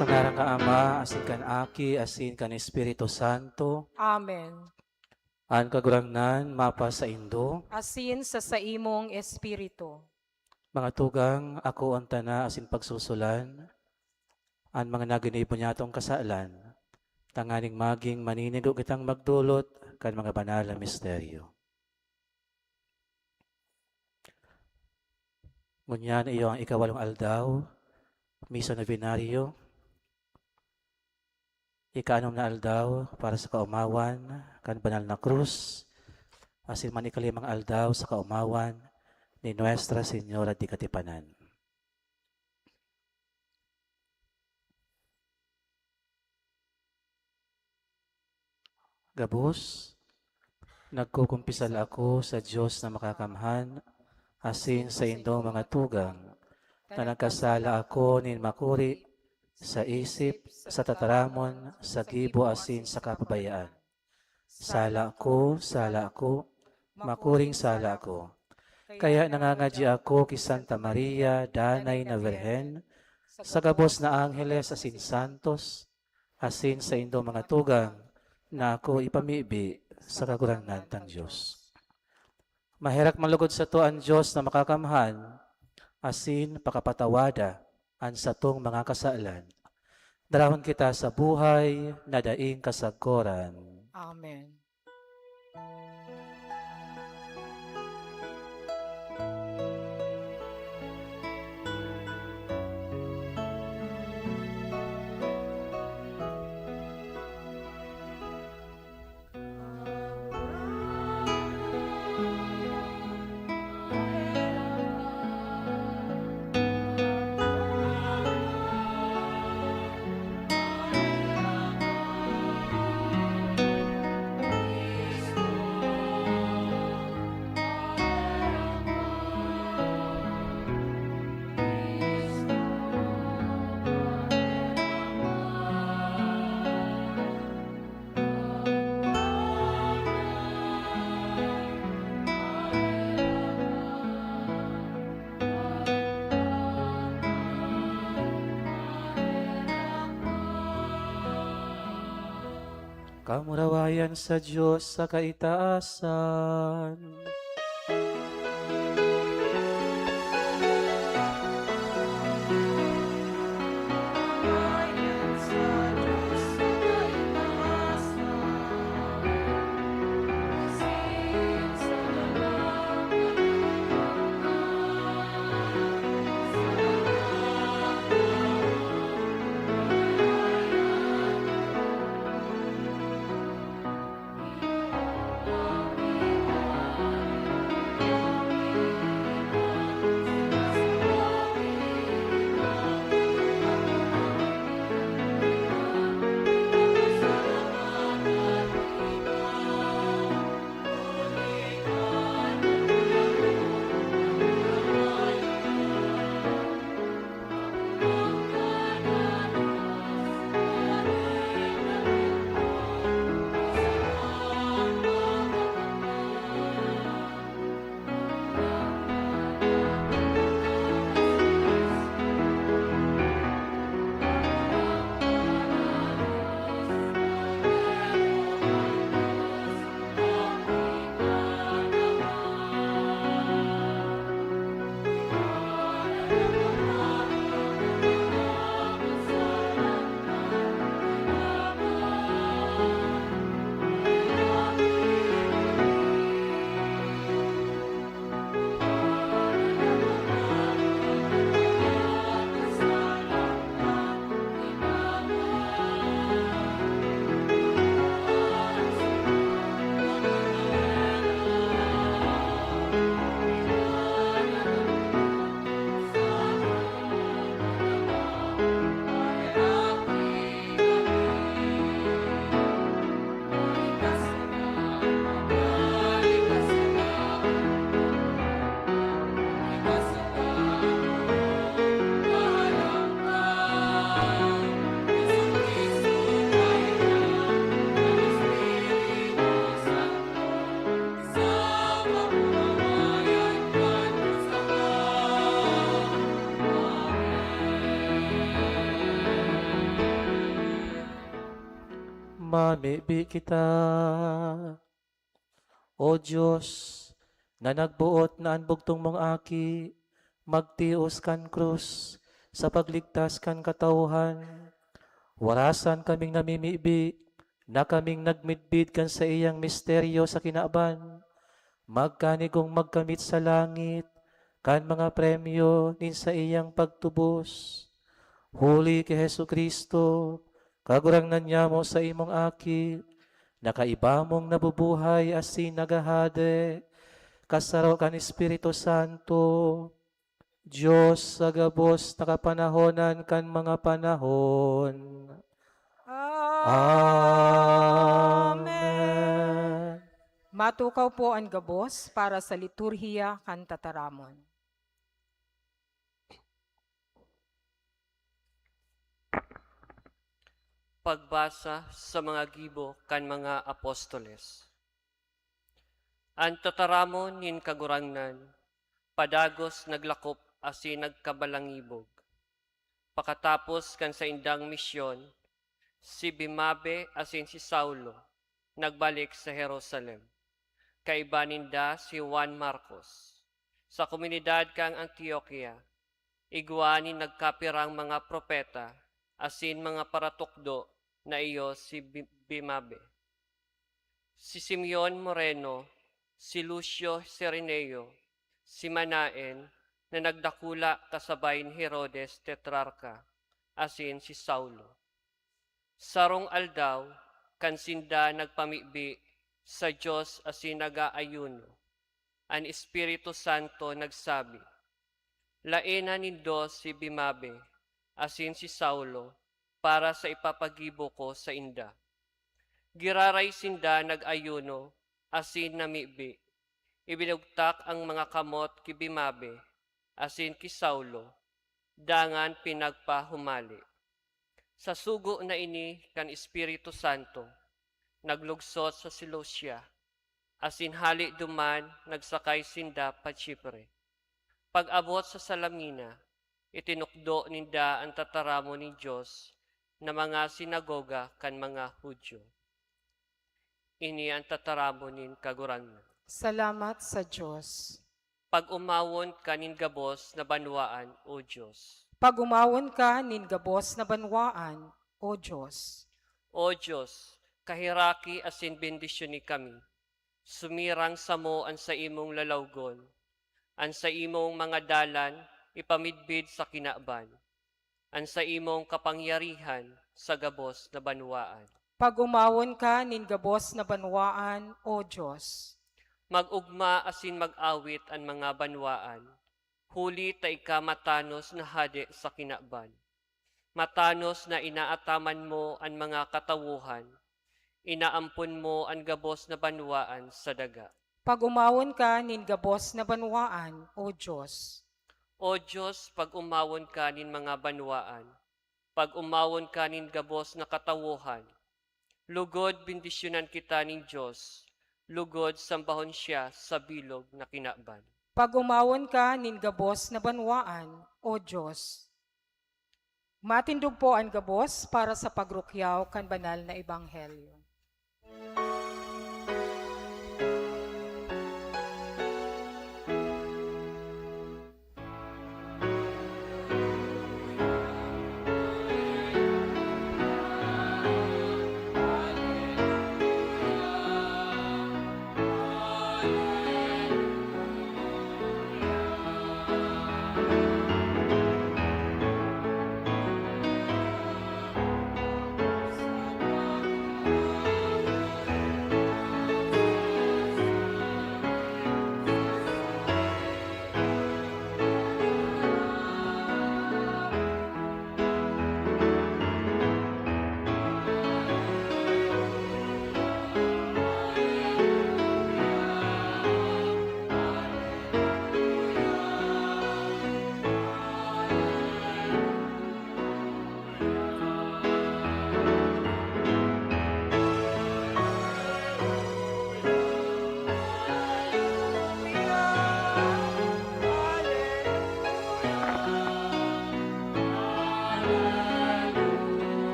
Sa ngalan ka Ama, asin kan Aki, asin kan Espiritu Santo, Amen. an kagurangnan, mapa sa Indo, Asin sa saimong espiritu. mga tugang, ako ang tana, asin pagsusulan, an mga naginibon niya atong kasalan, tanganing maging maninigo kitang magdulot, kan mga banal na misteryo. Ngunyan iyo ang ikawalong aldaw, Misa Novenario, ikaanom na aldaw para sa kaumawan, kan banal na krus, asin man ikalimang aldaw sa kaumawan ni Nuestra Señora di Katipanan. Gabos, nagkukumpisal ako sa Diyos na makakamhan, asin sa indong mga tugang, na nagkasala ako nin makuri, sa isip, sa tataramon, sa gibo asin sa kapabayaan. Sala ako, makuring sala ako. Kaya nangangadya ako kay Santa Maria, Danay na Virhen, sa gabos na angheles asin santos, asin sa indong mga tugang, na ako ipamibi sa kagurangnan tang Diyos. Mahirak malugod sa to ang Diyos na makakamhan, asin pakapatawada, an satong mga kasalan. Darahon kita sa buhay na daing kasagkoran. Amen. Kamurawayan sa Diyos sa kaitaasan. mamibi kita. O Diyos, na nagbuot na anbugtong mong aki, magtios kan krus, sa pagligtas kan katauhan. Warasan kaming namimibi, na kaming nagmidbid kan sa iyang misteryo sa kinaaban. Magkanigong magkamit sa langit, kan mga premyo nin sa iyang pagtubos. Huli kay Hesu Kristo, kagurangnan niya mo sa imong aki, nakaiba mong nabubuhay asin nagahade, kasaro kan Espiritu Santo, Diyos sa gabos nakapanahonan kan mga panahon. Amen. Matukaw po ang gabos para sa liturhiya kan tataramon. Pagbasa sa mga gibo kan mga apostoles. Ang tataramon nin kagurangnan, padagos naglakop asin nagkabalangibog. Pakatapos kan sa indang misyon, si Bernabe asin si Saulo nagbalik sa Jerusalem. Kaiba ninda si Juan Marcos. Sa komunidad kang Antioquia, igwanin nagkapirang mga propeta asin mga paratukdo na iyo si Bernabe. Si Simeon Moreno, si Lucio Cireneo, si Manaen na nagdakula kasabay ni Herodes Tetrarca, asin si Saulo. Sarong aldaw, kansinda nagpamibi sa Diyos asin nagaayuno. Ang Espiritu Santo nagsabi, laena nindo si Bernabe, asin si Saulo, para sa ipapagibo ko sa inda. Giraray sinda nag-ayuno, asin namibi. Ibinugtak ang mga kamot ki Bernabe, asin ki Saulo, dangan pinagpahumali. Sa sugo na ini kan Espiritu Santo, naglugsot sa Seleucia, asin hali duman nagsakay sinda pa Chipre. Pag-abot sa Salamina, itinukdo ninda ang tataramo ni Diyos na mga sinagoga kan mga Hudyo. Ini ang tataramo nin kagurangnan. Salamat sa Diyos. Pag umawon kanin gabos na banwaan, O Diyos. Pag umawon ka nin gabos na banwaan, O Diyos. O Diyos, kahiraki asin bendisyon ni kami. Sumirang sa mo ang sa imong lalawgon, ang sa imong mga dalan, ipamidbid sa kinaaban, ang sa imong kapangyarihan sa gabos na banwaan. Pag umawon ka nin gabos na banwaan, O Diyos. Mag-ugma asin mag-awit ang mga banwaan, huli ta ika matanos na hade sa kinaaban. Matanos na inaataman mo ang mga katawuhan, inaampon mo ang gabos na banwaan sa daga. Pag umawon ka nin gabos na banwaan, O Diyos. O Diyos, pag umawon ka nin mga banwaan, pag umawon ka nin gabos na katawuhan, lugod bindisyonan kita ning Diyos, lugod sambahon siya sa bilog na kinaaban. Pag umawon ka nin gabos na banwaan, O Diyos. Matindog po ang gabos para sa pagrukyaw kan banal na ebanghelyo.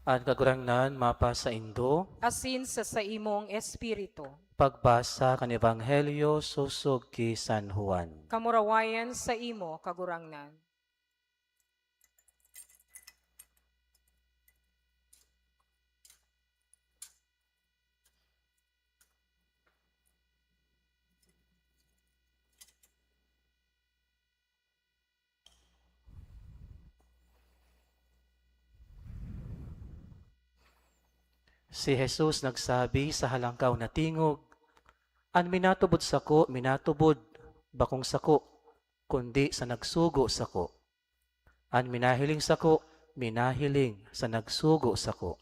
Ang kagurangnan mapa sa Indo, asin sa imong espiritu. pagbasa kan Ebanghelyo susog ki San Juan. Kamurawayan sa imo kagurangnan. Si Jesus nagsabi sa halangkaw na tingog, "An minatubod sako, minatubod, bakong sako, kundi sa nagsugo sako. An minahiling sako, minahiling sa nagsugo sako.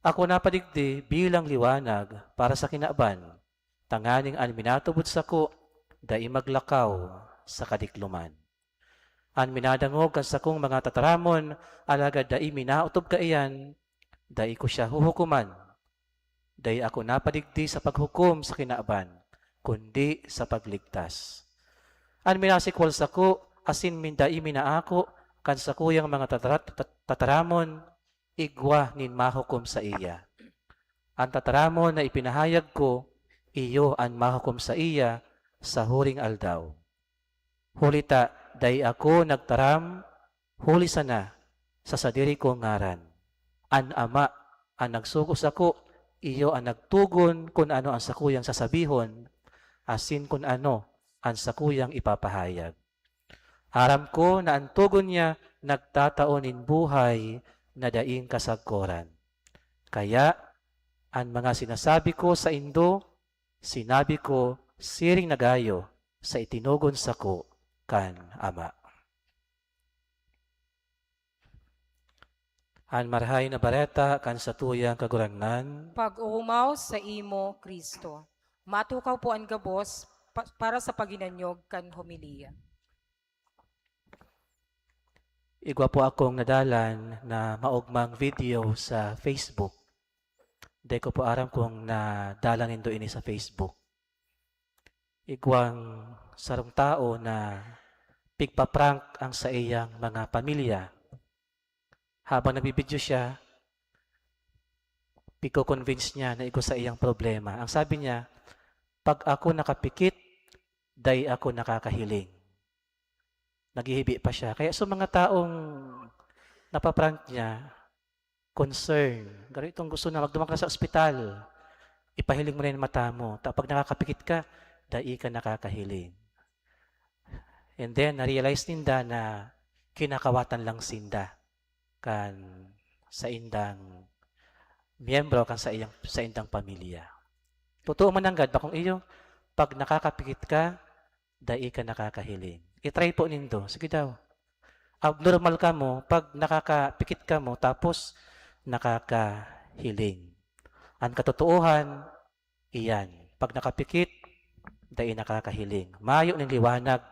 Ako napadigdi bilang liwanag para sa kinaban, tanganing an minatubod sako, dai maglakaw sa kadikluman. An minadangog kan sakong mga tataramon, alagad dai minautob kaiyan, dai ko siya huhukuman. Dai ako napadigdi sa paghukom sa kinaaban, kundi sa pagligtas. An minasikwal sako, asin min dai minaako, kan sakuyang mga tataramon, igwa nin mahukom sa iya. Ang tataramon na ipinahayag ko, iyo ang mahukom sa iya sa huring aldaw. Hulita, dai ako nagtaram, huli sana sa sadiri ko ngaran. An ama ang nagsugo sako, iyo ang nagtugon kung ano ang sakuyang sasabihon, asin kung ano ang sakuyang ipapahayag. Aram ko na ang tugon niya nagtataonin buhay na daing kasagkoran. Kaya, ang mga sinasabi ko sa Indo, sinabi ko siring nagayo sa itinugon sako kan ama." Ang marhay na bareta kan sa tuyang kagurangnan, Pag-uumaw sa imo, Kristo. Matukaw po ang gabos para sa paginanyog kan homilya. igwa po akong nadalan na maugmang video sa Facebook. Di ko po aram kung nadalan nindo ini sa Facebook. Igwang sarong tao na pigpaprank ang sa iyang mga pamilya. Habang nagbibideo siya, piko-convince niya na igo sa iyang problema. Ang sabi niya, pag ako nakapikit, day ako nakakahiling. Naghihibi pa siya. Kaya sa mga taong napaprank niya, concern, ganitong gusto na magdumang ka sa ospital, ipahiling mo na yung mata mo. Pag nakakapikit ka, dai ka nakakahiling. And then, na-realize ninda na kinakawatan lang sinda kan sa indang miyembro kan sa indang pamilya. Totoo man anggad, bakong iyo, pag nakakapikit ka, dai ka nakakahiling. I-try po nindo. Sige daw. Abnormal ka mo, pag nakakapikit ka mo, tapos nakakahiling. Ang katotohan, iyan. Pag nakapikit, dai nakakahiling. Mayo ng liwanag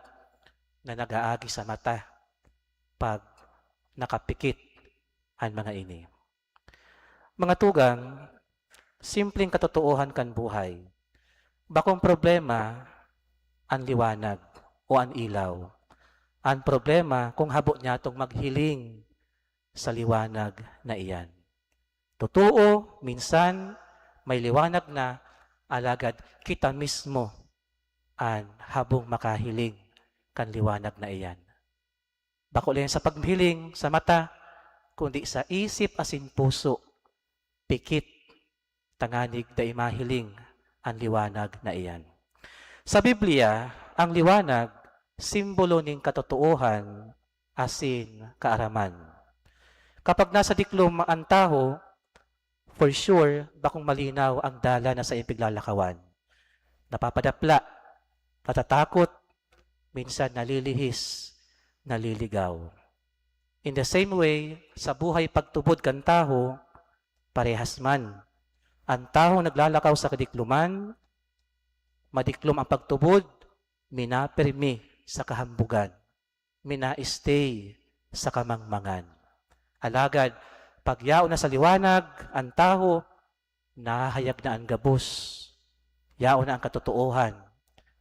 na nag-aagi sa mata pag nakapikit ang mga ini. Mga tugang, simpleng katotohan kan buhay. Bakong problema, ang liwanag o ang ilaw. Ang problema kung habo niya itong maghiling sa liwanag na iyan. Totoo, minsan may liwanag na alagad kita mismo ang habong makahiling kan liwanag na iyan. Bako lang sa paghiling sa mata, kundi sa isip asin puso, pikit, tanganig da imahiling ang liwanag na iyan. Sa Biblia, ang liwanag, simbolo ng katotohan asin kaaraman. Kapag nasa diklom ang tao, for sure, bakong malinaw ang dala na sa ipiglalakawan. Napapadapla, natatakot, minsan nalilihis, naliligaw. In the same way, sa buhay pagtubod kan tao, parehas man. Ang tao naglalakaw sa kadikluman, madiklom ang pagtubod, minapirmi sa kahambugan, mina-stay sa kamangmangan. Alagad, pagyaw na sa liwanag, ang tao, nahayag na ang gabos, yao na ang katotohan,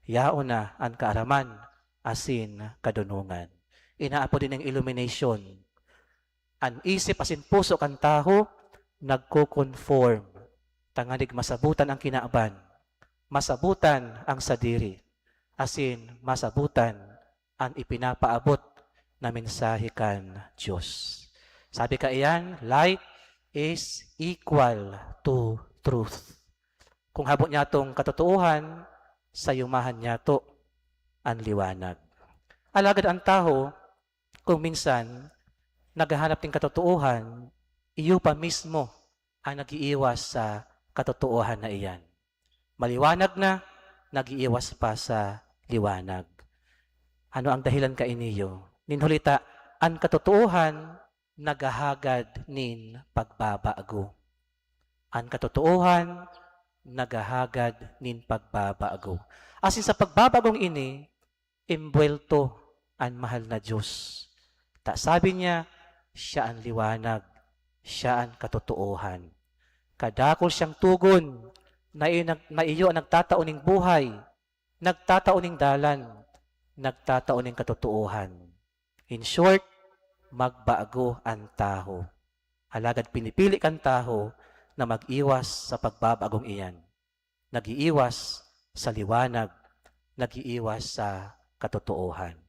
yao na ang kaaraman, asin kadunungan. Inaapo din ang illumination. Ang isip asin puso kan taho, nagko-conform. Tanganig masabutan ang kinaaban. Masabutan ang sadiri. Asin masabutan ang ipinapaabot na mensahe kan Diyos. Sabi ka iyan, light is equal to truth. Kung habot niya itong katotohanan, sa yumahan niya to ang liwanag. Alagad ang tao, kung minsan, naghahanap ng katotohanan, iyo pa mismo ang nag-iiwas sa katotohanan na iyan. Maliwanag na, nag-iiwas pa sa liwanag. Ano ang dahilan ka iniyo? Ninhulita, ang katotohanan nagahagad nin pagbabago. Ang katotohanan nagahagad nin pagbabago. Asin sa pagbabagong ini, imbuelto ang mahal na Diyos. Ta sabi niya, siya ang liwanag, siya ang katotohanan. Kadakol siyang tugon na iyo ang nagtatauning buhay, nagtatauning dalan, nagtatauning katotohanan. In short, magbago ang taho. Alagad pinipili kang taho na mag-iwas sa pagbabagong iyan. Nag-iiwas sa liwanag, nag-iiwas sa katotohanan.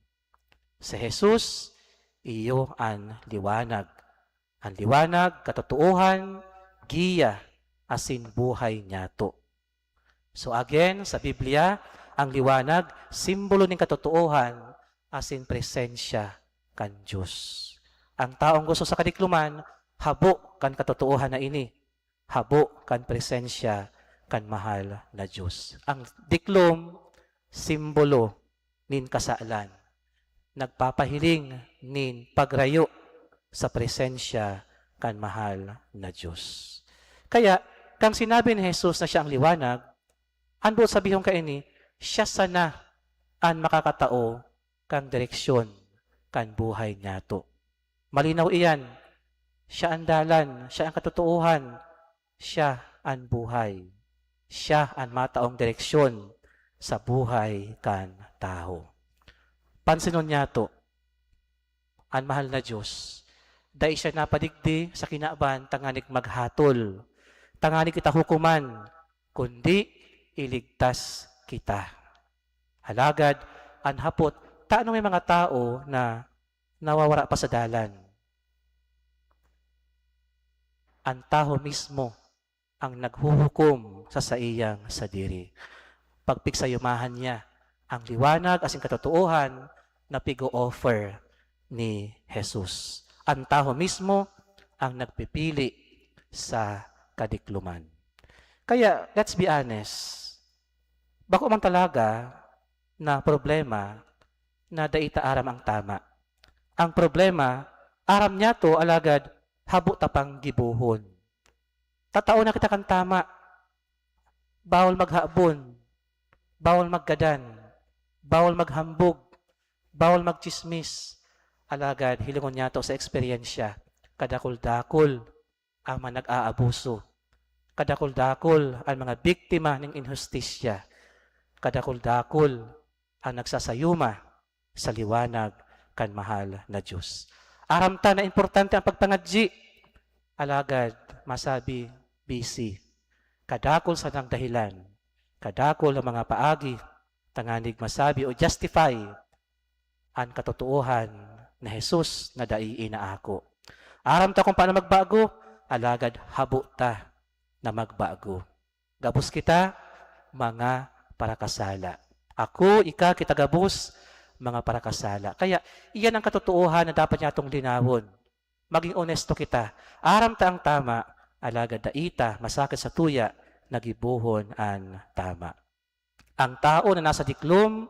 Sa Jesus, iyo ang liwanag. Ang liwanag, katotohanan, giya, asin buhay niyato. So again, sa Biblia, ang liwanag, simbolo ng katotohanan, asin presensya kan Diyos. Ang taong gusto sa kadikluman, habo kan katotohanan na ini. Habo kan presensya kan mahal na Diyos. Ang diklom, simbolo nin kasalan. Nagpapahiling nin pagrayo sa presensya kan mahal na Diyos. Kaya, kang sinabi ni Jesus na siya ang liwanag, ando sabihon ka ini, siya sana ang makakatao kang direksyon kan buhay niyato. Malinaw iyan, siya ang dalan, siya ang katotohanan, siya ang buhay. Siya ang mataong direksyon sa buhay kan tao. Pansinon niya to, ang mahal na Diyos, dahil siya napadigdi sa kinaaban, tanganik maghatol, tanganik kita hukuman, kundi iligtas kita. Halagad, ang hapot, taano may mga tao na nawawara pa sa dalan. Ang tao mismo ang naghuhukom sa saiyang sadiri. Pagpigsayumahan niya ang liwanag asing katotohanan na pigo-offer ni Jesus. Ang tao mismo ang nagpipili sa kadikluman. Kaya, let's be honest, bako man talaga na problema na daita aram ang tama. Ang problema, aram niya to alagad habo tapang gibuhon. Tatao na kita kan tama. Bawal maghabon, bawal maggadan, bawal maghambog, bawal magchismis. Alagad, hilingon niya to sa eksperyensya. Kadakol-dakol ang mga nag-aabuso. Kadakol-dakol ang mga biktima ng inhustisya. Kadakol-dakol ang nagsasayuma sa liwanag kan mahal na Diyos. Aramta na importante ang pagpangadji. Alagad, masabi, busy. Kadakol sa nang dahilan. Kadakol ang mga paagi. Tanganig masabi o justify ang katotohanan na Jesus na daiin na ako. Aramta kung paano magbago. Alagad, habo ta na magbago. Gabos kita, mga parakasala. Ako, ika, kita gabos, mga parakasala. Kaya, iyan ang katotohanan na dapat niya itong linawon. Maging onesto kita. Aram ta ang tama, alagad daita, masakit sa tuya, nagibuhon ang tama. Ang tao na nasa diklom,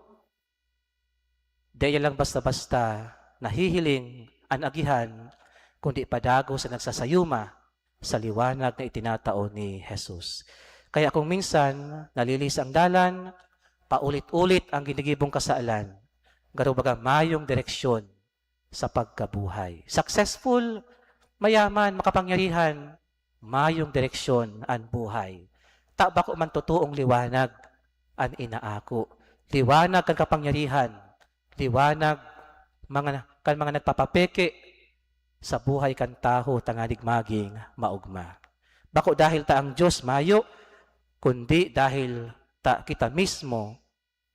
dahil lang basta-basta nahihiling ang agihan, kundi padago sa nagsasayuma sa liwanag na itinatao ni Jesus. Kaya kung minsan nalilis ang dalan, paulit-ulit ang ginigibong kasalan, garo baga mayong direksyon sa pagkabuhay. Successful, mayaman, makapangyarihan, mayong direksyon ang buhay. Tabak ko man totoong liwanag ang inaako. Liwanag kan kapangyarihan, liwanag kan mga nagpapapeke, sa buhay kan taho tanganig maging maugma. Bako dahil ta ang Diyos mayo, kundi dahil ta kita mismo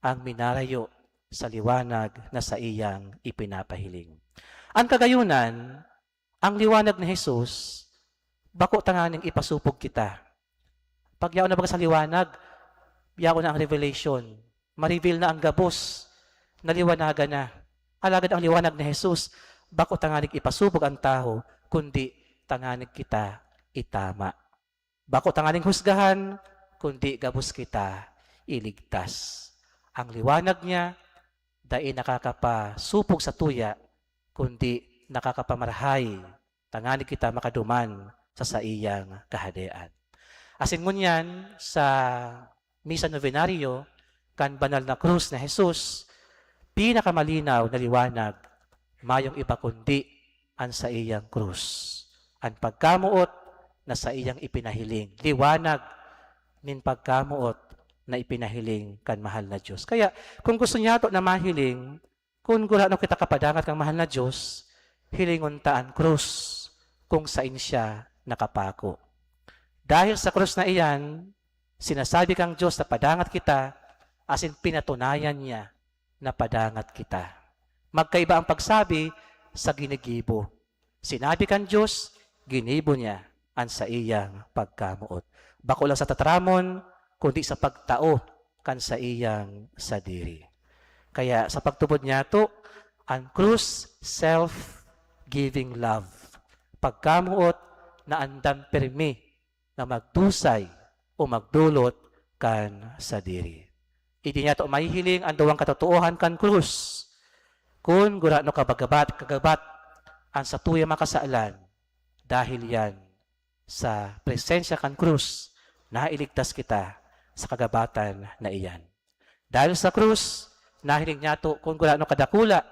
ang minarayo sa liwanag na sa iyang ipinapahiling. Ang kagayunan, ang liwanag ni Jesus, bako tanganing ipasupog kita. Pag yaon na baga sa liwanag, yaon na ang revelation. Ma-reveal na ang gabos, naliwanagan na. Alagad ang liwanag ni Jesus, bako tanganing ipasupog ang tao, kundi tanganing kita itama. Bako tanganing husgahan, kundi gabos kita iligtas. Ang liwanag niya, dahil nakakapasupog sa tuya, kundi nakakapamarhay, tanganing kita makaduman sa iyang kahadian. Asin ngunyan sa Misa Novenario, kan banal na krus na Jesus, pinakamalinaw na liwanag, mayong iba kundi ang sa iyang krus. Ang pagkamuot na sa iyang ipinahiling. Liwanag nin pagkamuot na ipinahiling kan mahal na Diyos. Kaya kung gusto niya to na mahiling, kung gulano kita kapadangat kang mahal na Diyos, hilingon taan krus kung saan siya nakapako. Dahil sa krus na iyan, sinasabi kang Diyos na padangat kita, asin pinatunayan niya na padangat kita. Magkaiba ang pagsabi sa ginigibo. Sinabi kang Diyos, ginibo niya ang sa iyang pagkamuot. Bako lang sa tatramon, kundi sa pagtao kan sa iyang sadiri. Kaya sa pagtubod niya to, ang krus, self-giving love. Pagkamuot na andam permi na magdusay o magdulot kan sadiri. Idi niya to mahihiling ang duwang katotohan kan krus. Kung gurano kagabat ang sa tuya makasaalan, dahil yan sa presensya kan krus, nailigtas kita sa kagabatan na iyan. Dahil sa krus, nahiling niya to kung gurano kadakula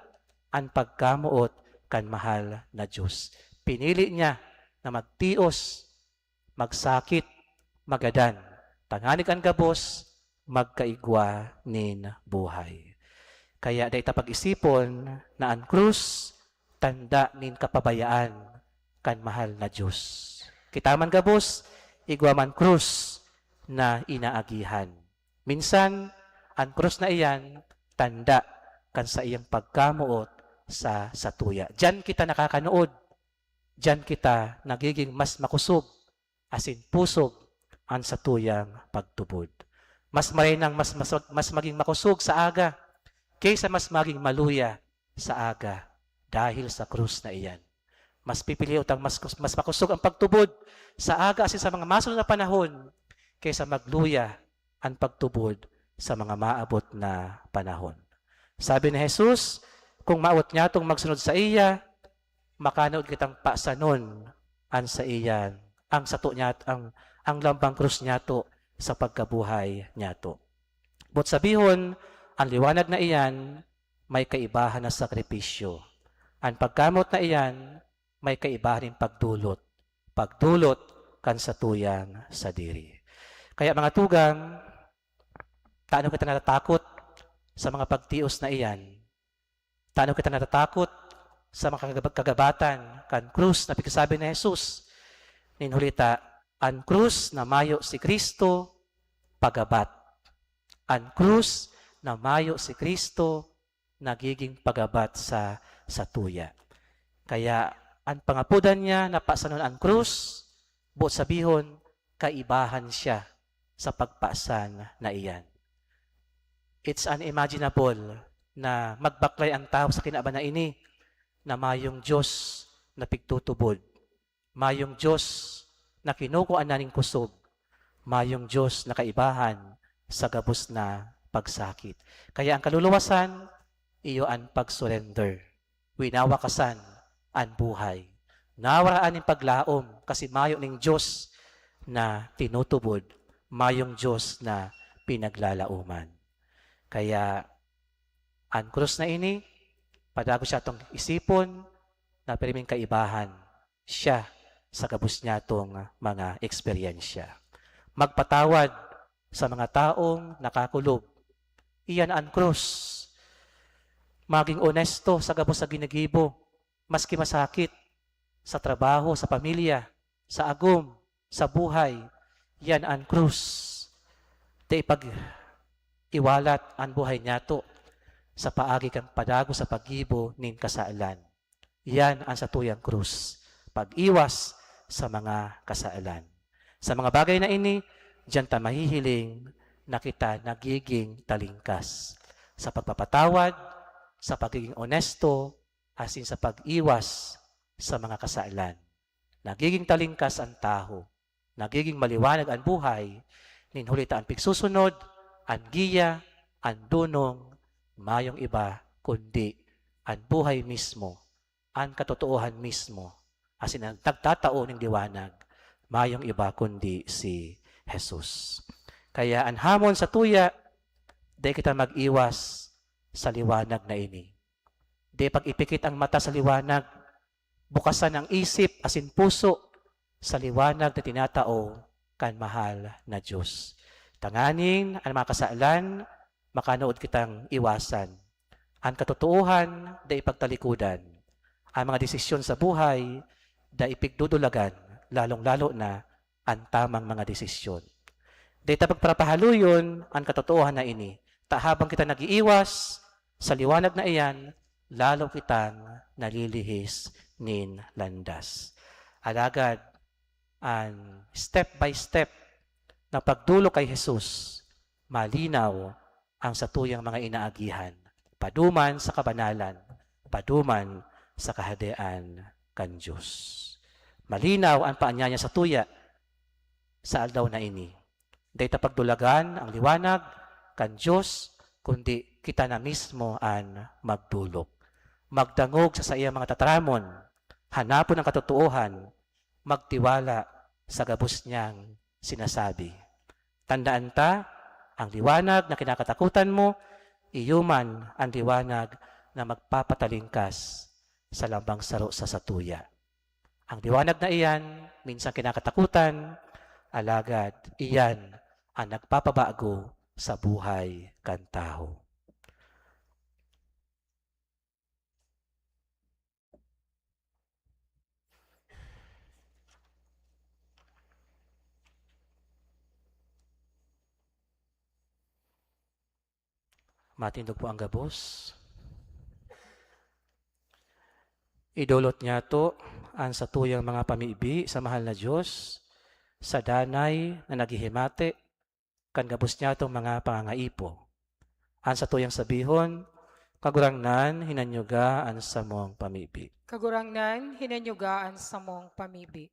ang pagkamuot kan mahal na Diyos. Pinili niya na magtios, magsakit, magadan, tanganig ang gabos, magkaigwa nin buhay. Kaya dahil pag-isipon na ang krus, tanda nin kapabayaan kan mahal na Diyos. Kitaman gabos, igwaman krus na inaagihan. Minsan, ang krus na iyan, tanda kan sa iyang pagkamuot sa tuya. Diyan kita nakakanood. Diyan kita nagiging mas makusog, asin pusog ang sa tuyang pagtubod. Mas marinang mas maging makusog sa aga, kaysa mas maging maluya sa aga dahil sa krus na iyan. Mas pipili utang mas makusog ang pagtubod sa aga asin sa mga masunod na panahon kaysa magluya ang pagtubod sa mga maabot na panahon. Sabi ni Jesus, kung maawat niya itong magsunod sa iya, makanood kitang pasanon ang sa iyan, ang sato niya, ang lambang krus niya to sa pagkabuhay niya to. But sabihon, ang liwanag na iyan, may kaibahan na sakripisyo. Ang pagkamot na iyan, may kaibahan ng pagdulot. Pagdulot kan sa tuyang sadiri. Kaya mga tugang, taano kita natatakot sa mga pagtios na iyan? Taano kita natatakot sa mga kagabatan kan krus na pagkasabi ni Jesus? Ninhulita, ang krus na mayo si Kristo, pagabat. Ang krus na mayo si Kristo, nagiging pagabat sa tuya. Kaya ang pangapudan niya na pasanon ang krus, buot sabihon, kaibahan siya sa pagpasan na iyan. It's unimaginable na magbaklay ang tao sa kinaban na ini na mayong Diyos na pigtutubod, mayong Diyos na kinukuan naning kusog, mayong Diyos na kaibahan sa gabos na pagsakit. Kaya ang kaluluwasan, iyo ang pag-surrender. Winawakasan ang buhay. Nawaraan ang paglaom kasi mayo ning Diyos na tinutubod, mayong Diyos na pinaglalauman. Kaya ang krus na ini, padago siya itong isipon na piriming kaibahan siya sa gabos niya itong mga eksperyensya. Magpatawad sa mga taong nakakulob. Iyan ang krus. Maging onesto sa gabos sa ginagibo, maski masakit. sa trabaho, sa pamilya, sa agom, sa buhay. Yan ang krus. Di pag iwalat ang buhay niyato sa paagi kang padago sa pagibo nin kasaalan. Yan ang satuyang krus. Pag-iwas sa mga kasaalan. Sa mga bagay na ini, diyan ta mahihiling na kita nagiging talingkas. Sa pagpapatawad, sa pagiging onesto, asin sa pag-iwas sa mga kasaalan. Nagiging talingkas ang tao. Nagiging maliwanag ang buhay. Ninhulita ang pigsusunod, ang giya, ang dunong, mayong iba, kundi ang buhay mismo, ang katotohan mismo, asin ang tagtatao ng liwanag, mayong iba kundi si Jesus. Kaya ang hamon sa tuya, di kita mag-iwas sa liwanag na ini. Di pag ipikit ang mata sa liwanag, bukasan ang isip asin puso sa liwanag na tinatao kan mahal na Diyos. Tanganin ang mga kasaalan, makanood kitang iwasan. Ang katotohan, da ipagtalikudan. Ang mga desisyon sa buhay, da ipigdudulagan, lalong-lalo na ang tamang mga desisyon. Da pagprapahaluyon ang katotohan na ini. Habang kita nag-iiwas sa liwanag na iyan, lalo kitang nalilihis nin landas. Alagad, ang step by step na pagdulo kay Jesus, malinaw ang satuyang mga inaagihan. Paduman sa kabanalan, paduman sa kahadean kan Diyos. Malinaw ang paanyaya sa tuya sa aldaw na ini. Dahil pagdulagan ang liwanag kan Diyos, kundi kita na mismo ang magdulok. Magdangog sa iyang mga tataramon, hanapon ang katotohan, magtiwala sa gabos niyang sinasabi. Tandaan ta, ang liwanag na kinakatakutan mo, iyuman ang liwanag na magpapatalingkas sa lambang saro sa satuya. Ang liwanag na iyan, minsan kinakatakutan, alagad iyan ang nagpapabago sa buhay kan tao. Matindog po ang gabos. Idulot niya to ang satuyang mga pamiibi sa mahal na Diyos, sa danay na naghihimate, kan gabos niya itong mga pangangaipo. Ang satuyang sabihon, kagurangnan hinanyuga ang samong pamiibi. Kagurangnan, hinanyugaan sa mong pamibi.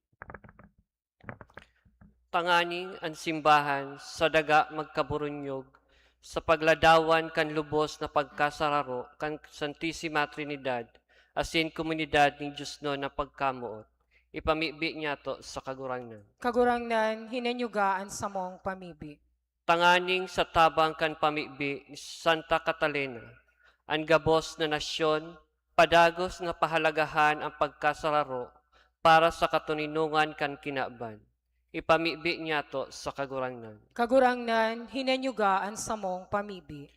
Tanganing ang simbahan sa daga magkaburunyog, sa pagladawan kan lubos na pagkasararo kan Santissima Trinidad, asin komunidad ng Diyos no na pagkamuot. Ipamibi niya to sa kagurangnan. Kagurangnan, hinanyugaan sa mong pamibi. Tanganing sa tabang kan pamibi ni Santa Catalina, ang gabos na nasyon, padagos na pahalagahan ang pagkasararo para sa katuninungan kan kinaban. Ipamibi niya to sa kagurangnan. Kagurangnan, hinanyugaan sa mong pamibi.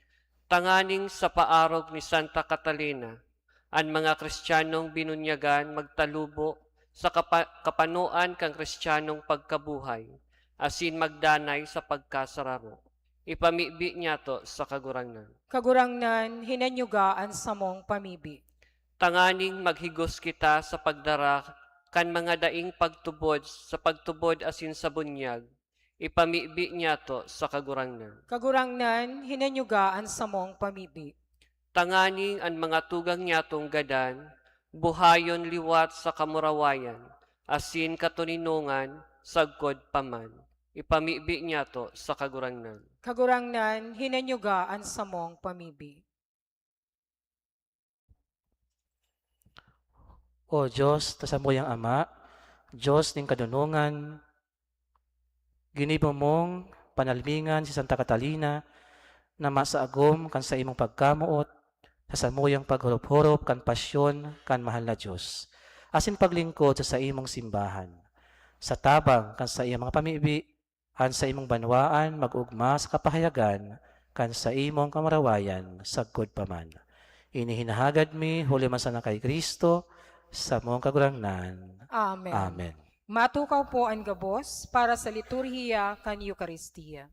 Tanganing sa paarog ni Santa Catalina, ang mga Kristiyanong binunyagan magtalubo sa kapanuan kang Kristiyanong pagkabuhay, asin magdanay sa pagkasararo. Ipamibi niya to sa kagurangnan. Kagurangnan, hinanyugaan sa mong pamibi. Tanganing maghigos kita sa pagdara kan mga daing pagtubod sa pagtubod asin sa bunyag. Ipamibi niya to sa kagurangnan. Kagurangnan, hinanyugaan sa mong pamibi. Tanganing ang mga tugang niya tong gadan, buhayon liwat sa kamurawayan, asin katuninungan, sagkod paman. Ipamibi niya to sa kagurangnan. Kagurangnan, hinanyugaan sa mong pamibi. O Diyos, tasamuyang Ama, Diyos ng kadunungan, ginibo mong panalmingan si Santa Catalina na masaagom kan sa imong pagkamuot, sa samuyang paghurup-hurup kan pasyon kan mahal na Diyos, asin paglingkod sa imong simbahan, sa tabang kan sa iyang mga pamibi, han sa imong banwaan mag-ugma sa kapahayagan kan sa imong kamarawayan sagkod paman. Inihinahagad mi huli man sana kay Kristo, sa mong kagurangnan. Amen. Amen. Matukaw po ang gabos para sa liturhiya kan Eucharistia.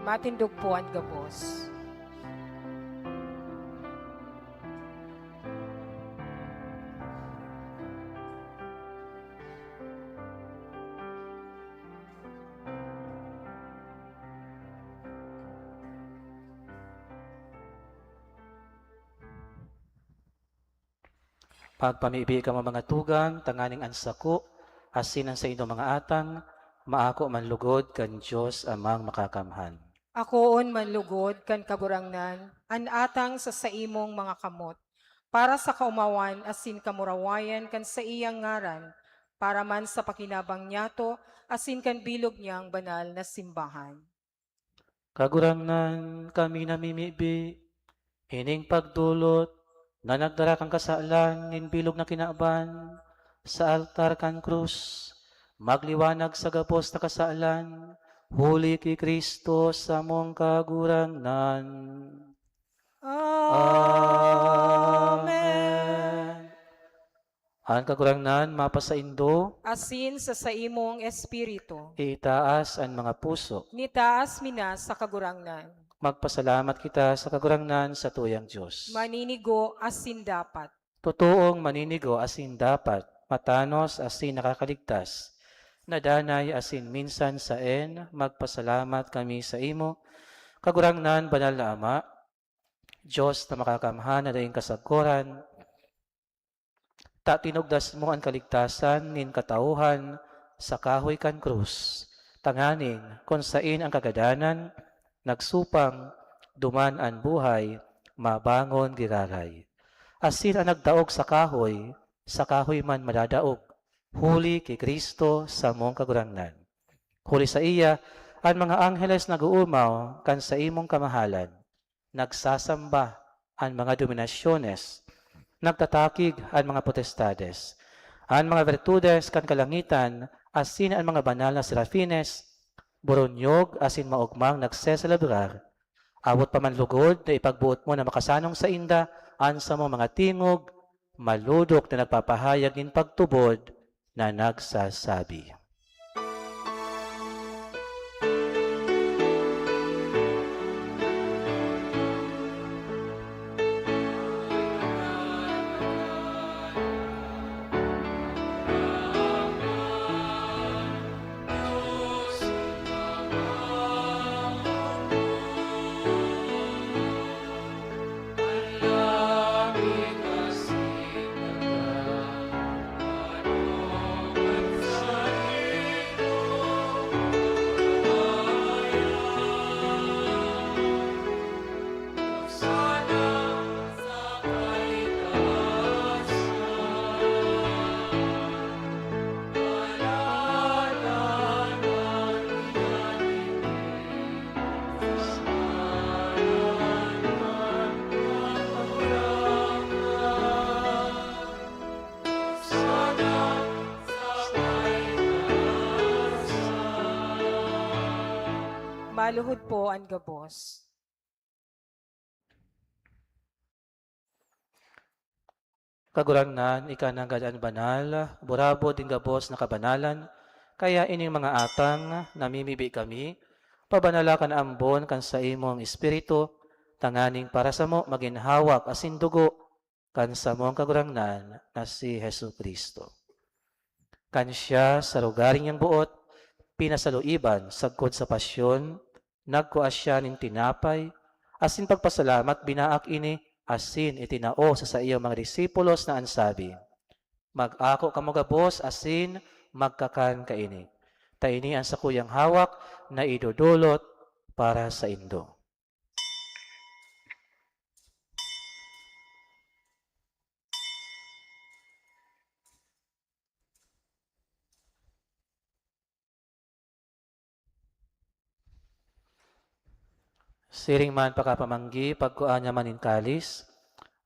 Matindog po ang gabos. Pagpamibi ka mga tugang, tanganing ansako, asinan sa inyong mga atang, maako manlugod kan Diyos amang makakamhan. Akoon manlugod kan kagurangnan, an atang sa saimong mga kamot, para sa kaumawan asin kamurawayan kan sa iyang ngaran, para man sa pakinabang niyato, asin kan bilog niyang banal na simbahan. Kagurangnan kami namimibi, hining pagdulot, na nagdara kang kasalan, nin bilog na kinaaban, sa altar kan krus, magliwanag sa gapos na kasalan, huli kay Kristo sa mong kagurangnan. Amen. Ang kagurangnan mapasaindo, Asin sa saimong espiritu, itaas ang mga puso. nitaas minas sa kagurangnan, Magpasalamat kita sa kagurangnan sa tuyang Diyos. maninigo asin dapat. Totoong maninigo asin dapat, matanos asin nakakaligtas, nadanay asin minsan saen, magpasalamat kami sa imo, kagurangnan banal na Ama, Diyos na makakamhan na daing kasagkuran, ta tinugdas mo ang kaligtasan nin katauhan sa kahoy kan krus, tanganing kung sain ang kagadanan, nagsupang, duman ang buhay, mabangon giraray. Asin ang nagdaog sa kahoy man madadaog, huli kay Kristo sa mong kagurangnan. Huli sa iya, ang mga angheles nag-uumaw kan sa imong kamahalan, nagsasamba, ang mga dominasyones, nagtatakig ang mga potestades, ang mga virtudes kan kalangitan, asin ang mga banal na serafines, boronyog asin maugmang nagseselebrar, awot pamanlugod na ipagbuot mo na makasanong sa inda, ansa mo mga tingog, maludok na nagpapahayag ng pagtubod na nagsasabi. Maluhod po ang gabos. Kagurangnan, ikanang gadaan banal, burabo din gabos na kabanalan, kaya ining mga atang namimibi kami, pabanalakan ambon kan sa imong espiritu, tanganing para sa mo maginhawak asin dugo, kan sa mong kagurangnan na si Hesu Kristo. Kan siya sa lugaring niyang buot, pinasaluiban sagkod sa pasyon, nagkuas siya ning tinapay, asin pagpasalamat binaak ini, asin itinao sa iyong mga disipulos na ansabi, mag-ako kamo gabos asin magkakan kaini. Taini ang sa kuyang hawak na idudulot para sa indo. Siring man pakapamanggi, pagkuan niya manin kalis,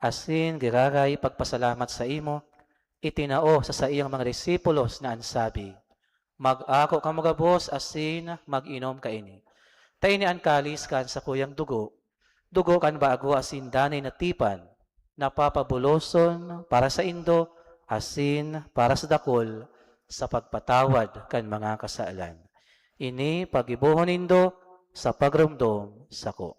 asin giraray pagpasalamat sa imo, itinao sa iyang mga disipulos na ansabi, mag-ako kamo gabos asin mag-inom kaini. Taini ang kalis kan sa kuyang dugo, dugo kan bago asin danay na tipan, napapabuloson para sa indo, asin para sa dakol, sa pagpatawad kan mga kasaalan. Ini pagibuhon nindo sa pagrumdom sako.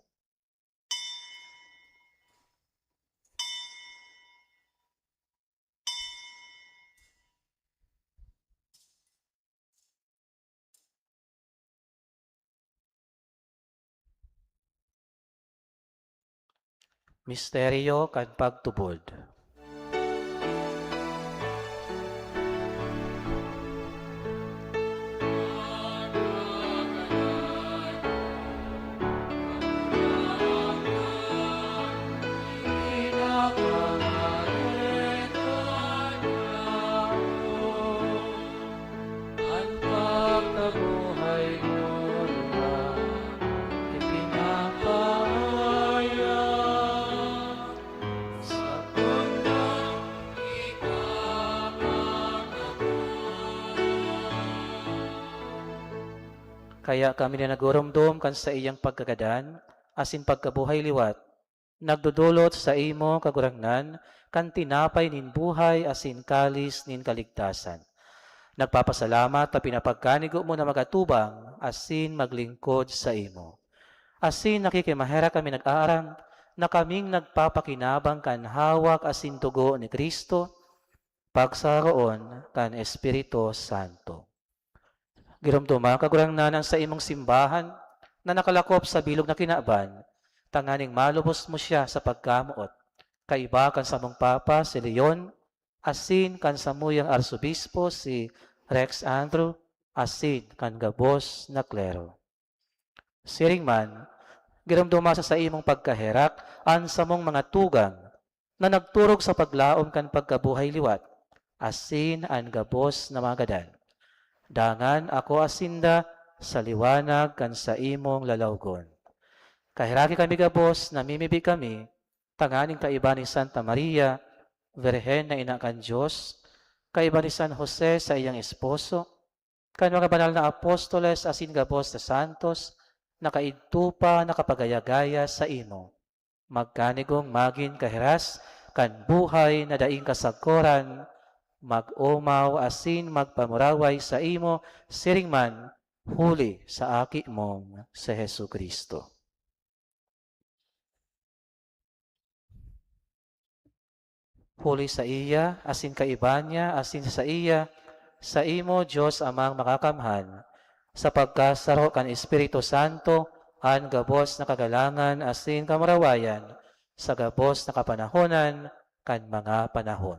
Misteryo kan pagtubod. Kaya kami na nagurumdum kan sa iyang pagkagadan, asin pagkabuhay liwat, nagdudulot sa imo kagurangnan, kan tinapay nin buhay asin kalis nin kaligtasan. Nagpapasalamat na pinapagkanigo mo na magatubang, asin maglingkod sa imo. Asin nakikimahera kami nag-aarang, na kaming nagpapakinabang kan hawak asin tugo ni Kristo, pagsaroon kan Espiritu Santo. Girumduma kagurangnan sa imong simbahan na nakalakop sa bilog na kinaban, tanganing malubos mo siya sa pagkamuot. Kaiba kan sa mong Papa si Leon, asin kan sa muyang Arsobispo si Rex Andrew, asin kan gabos na klero. Siring man, girumduma sa imong pagkaherak, an sa mong mga tugang na nagturog sa paglaom kan pagkabuhay liwat, asin an gabos na mga gadan. Dangan ako asinda sa liwanag kan sa imong lalawgon. Kahiraki kami gabos, namimibi kami, tanganing kaiba ni Santa Maria, Virhen na ina kan Diyos, kaiba ni San Jose sa iyang esposo, kan mga banal na apostoles asin gabos na santos, nakaidtupa nakapagayagaya sa imo. Magkanigong magin kahiras, kan buhay na daing kasagkoran, mag-umaw asin magpamuraway sa imo, siringman, huli sa aki mong si Hesu Kristo. Huli sa iya, asin kaiba niya, asin sa iya, sa imo, Diyos amang makakamhan, sa pagkasaro kan Espiritu Santo, an gabos na kagalangan, asin kamarawayan, sa gabos na kapanahonan, kan mga panahon.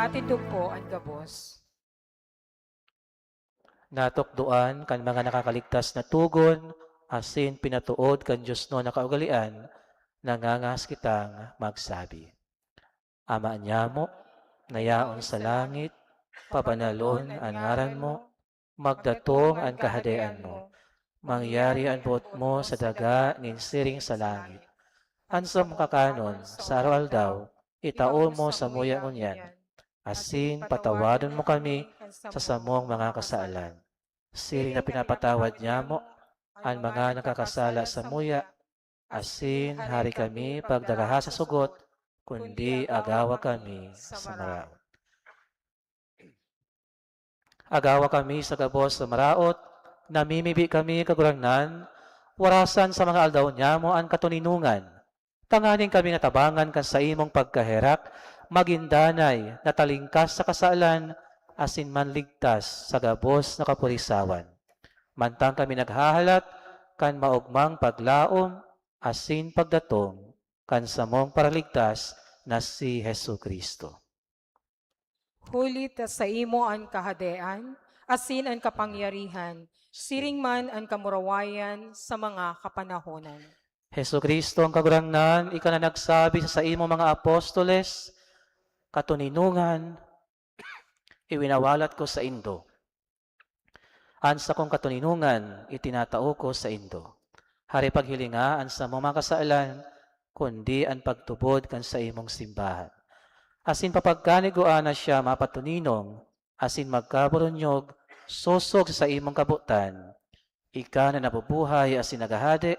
Matindog po ang gabos. Natukduan kan mga nakakaligtas na tugon, asin pinatuod kan Diyos no nakaugalian, nangangas kitang magsabi. Ama niya mo, nayaon sa langit, papanalon ang ngaran mo, magdatong ang kahadean mo, mangyari ang buot mo sa daga nin siring sa langit. Ansam kakanon sa araw daw, itaon mo sa muya ngunyan, asin patawadon mo kami sa samong mga kasalan. Siring na pinapatawad niya mo ang mga nakakasala sa muya, asin hari kami pagdagaha sa sugot, kundi agawa kami sa maraot. Agawa kami sa gabos sa maraot, namimibi kami kagurangnan, warasan sa mga aldaw niya mo ang katuninungan. Tanganin kami natabangan kan sa imong pagkaherak, magindanay, natalingkas sa kasalan, asin manligtas sa gabos na kapurisawan. Mantang kami naghahalat, kan maugmang paglaom, asin pagdatong, kan samong paraligtas na si Hesu Kristo. Huli ta sa imo ang kahadean, asin ang kapangyarihan, siring man ang kamurawayan sa mga kapanahonan. Hesu Kristo ang kagurangnan, ika na nagsabi sa imo mga apostoles, katuninungan, iwinawalat ko sa indo. Ansa kong katuninungan, itinatao ko sa indo. Hari paghilinga, ansa mo mga kasaalan, kundi ang pagtubod kan sa imong simbahan. Asin papagkaniguan na siya mapatuninong, asin magkaburunyog, susog sa imong kabutan. Ika na nabubuhay asin nagahade,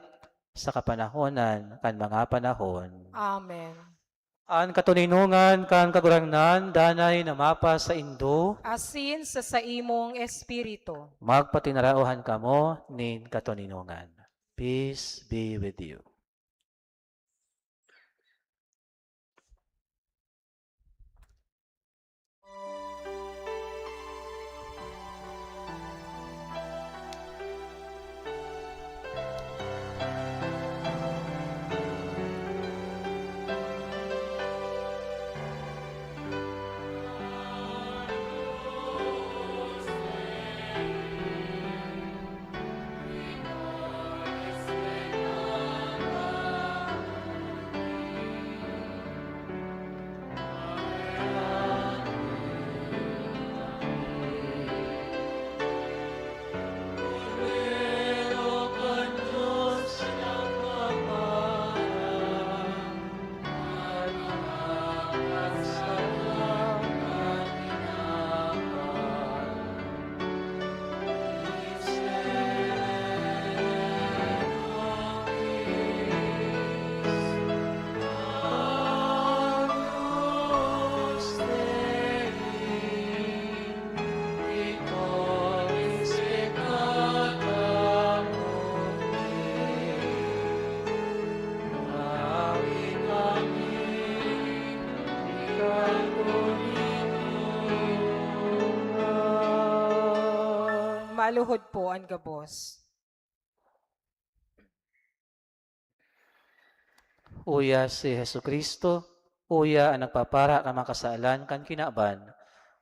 sa kapanahonan kan mga panahon. Amen. Ang katuninungan kan kagurangnan, danay na mapa sa indo, Asin sa imong espiritu. magpatinarauhan kamo nin katuninungan. Peace be with you. Maluhod po ang gabos. Uya si Jesucristo, uya ang nagpapara ka mga kasalan kan kinaban.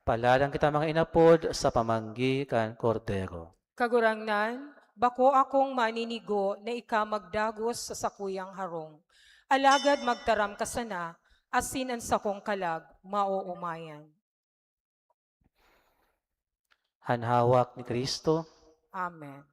Palalang kita mga inapod sa pamanggi kan kordero. Kagurangnan, bako akong maninigo na ika magdagos sa sakuyang harong. Alagad magtaram ka sana, asin ang sakong kalag, mauumayan. Hanhawak ni Kristo, Amen.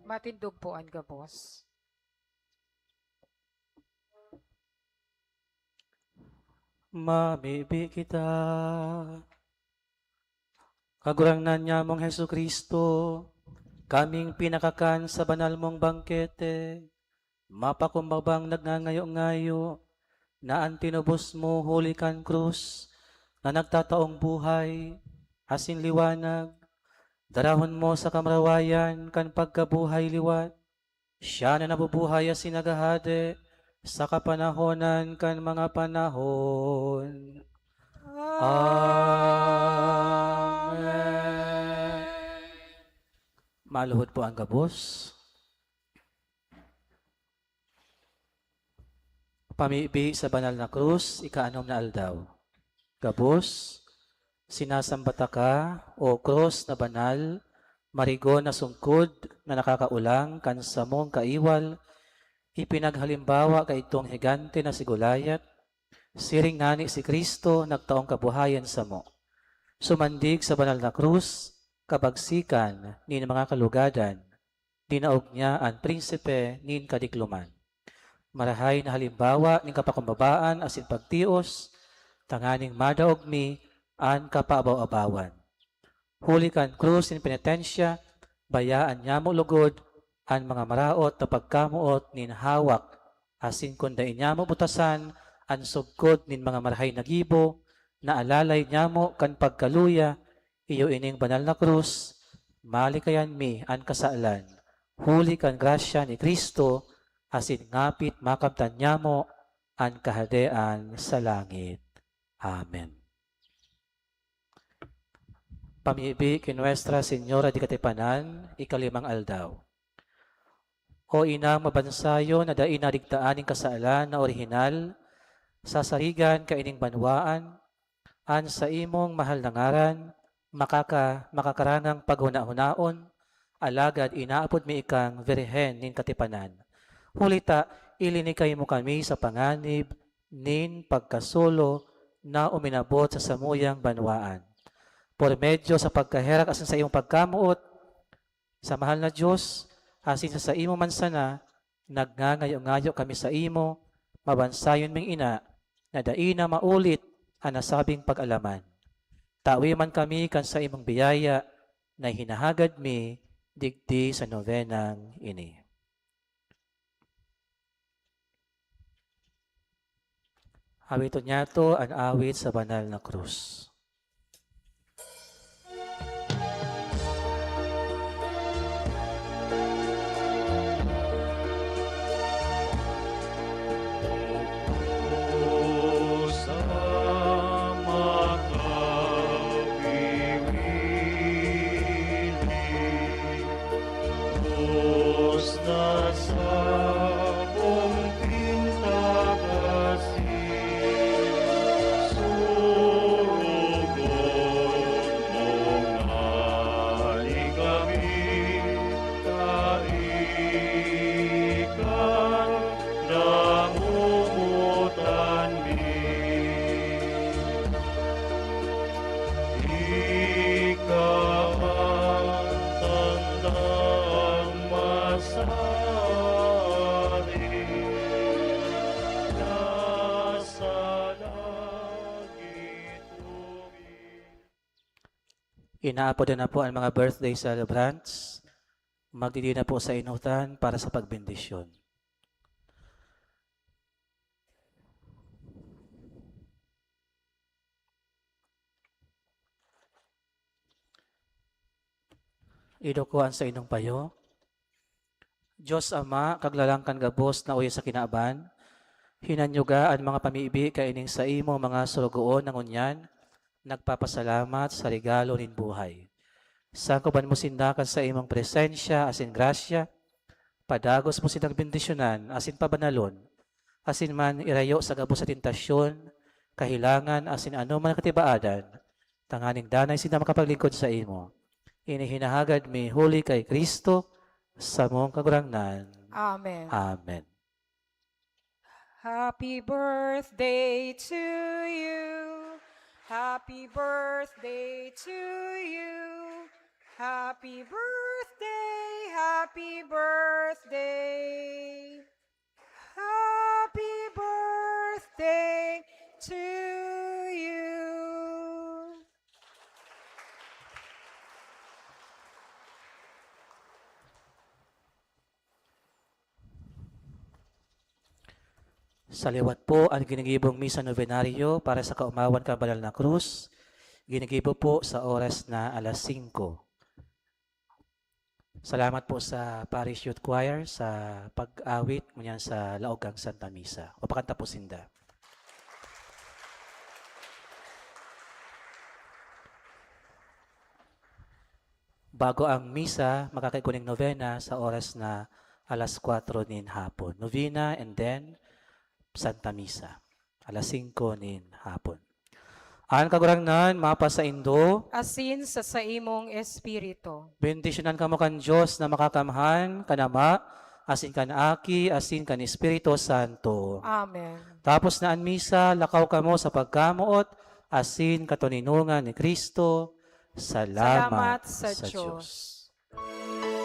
Matindog po ang gabos. Mamibi kita. Kagurangnan niya mong Heso Kristo, kaming pinakakan sa banal mong bangkete, mapakumbabang nagngangayo-ngayo, na ang tinubos mo huli kan krus, na nagtataong buhay, asin liwanag, darahon mo sa kamrawayan kan pagkabuhay liwat, siya na nabubuhay asin nagahade, sa kapanahonan kan mga panahon. Amen. Maluhod po ang gabos. Pamibi sa banal na krus, ikaanom na aldaw. Gabos, sinasambata ka, o krus na banal, marigo na sungkod na nakakaulang, kansamong kaiwal, ipinaghalimbawa ka itong higante na si Goliath, siring ngani si Kristo, nagtaong kabuhayan sa mo. Sumandig sa banal na krus, kabagsikan ni mga kalugadan, dinaog niya ang prinsipe nin kadikluman. Marahay na halimbawa ning kapakumbabaan asin pagtios, tanganing madaog mi an kapaabaw-abawan. Huli kan krus in penitensya, bayaan niya mo lugod, ang mga maraot na pagkamuot nin hawak, asin kundain niya mo butasan, ang sugkod nin mga marahay na gibo, na alalay niya mo kan pagkaluya, iyo ining banal na krus, malikayan mi ang kasalan, huli kan grasya ni Kristo, asin ngapit makamtan niya mo ang kahadean sa langit. Amen. Pamibi kay Nuestra Señora di Katipanan, ikalimang aldaw. O inang mabansayo na dain na digtaan ng kasalan na orihinal, sasarigan ka ining banwaan, an sa imong mahal na ngaran, makakarangang paghuna-hunaon, alagad inaapod mi ikang Virhen nin Katipanan. Hulita, ilinikay mo kami sa panganib, nin pagkasulo, na uminabot sa samuyang banwaan. Por medyo sa pagkaherak asin sa iyong pagkamuot, sa mahal na Diyos, asin sa imo mansana, nagngangayo-ngayo kami sa imo, mabansayon ming ina, na daina maulit ang nasabing pag-alaman. Tawi man kami kan sa imong biyaya, na hinahagad mi, digdi sa novenang ini. Awiton niya to ang awit sa banal na krus. Inaapod na po ang mga birthday celebrants. Magdidi na po sa inutan para sa pagbendisyon. Idukuan sa inong payo. Diyos Ama, kaglalangkan gabos na uyo sa kinaaban, hinanyuga ang mga pamiibi kaining sa imo mga surugoon ng unyan, nagpapasalamat sa regalo nin buhay. Sangkuban mo sindakan sa imong presensya asin grasya, padagos mo sinang bendisyonan asin pabanalon, asin man irayo sa gabos sa tentasyon, kahilangan asin ano man katibaadan, tanganing danay sina makapaglingkod sa imo. Inihinahagad mi huli kay Kristo sa mong kagurangnan. Amen. Amen. Happy birthday to you. Happy birthday to you. Happy birthday, happy birthday. Happy birthday to you. Sa liwat po ang ginigibong misa novenaryo para sa kaumawan kabanal na krus. Ginigibo po sa oras na alas 5. Salamat po sa Parish Youth Choir sa pag-awit ngunyan sa Laogang Santa Misa. O pakanta po sinda. Bago ang misa, makakaikuning novena sa oras na alas 4 nin hapon. Novena and then Santa Misa. Alas 5 nin hapon. Ang kagurangnan, mapa sa Indo, Asin sa imong espiritu. bendisyonan kamo kan Diyos na makakamhan, kanama, asin kan Aki, asin kan Espiritu Santo. Amen. Tapos na ang misa, lakaw kamo sa pagkamuot, asin katuninungan ni Kristo. Salamat Salamat sa sa Diyos. Diyos.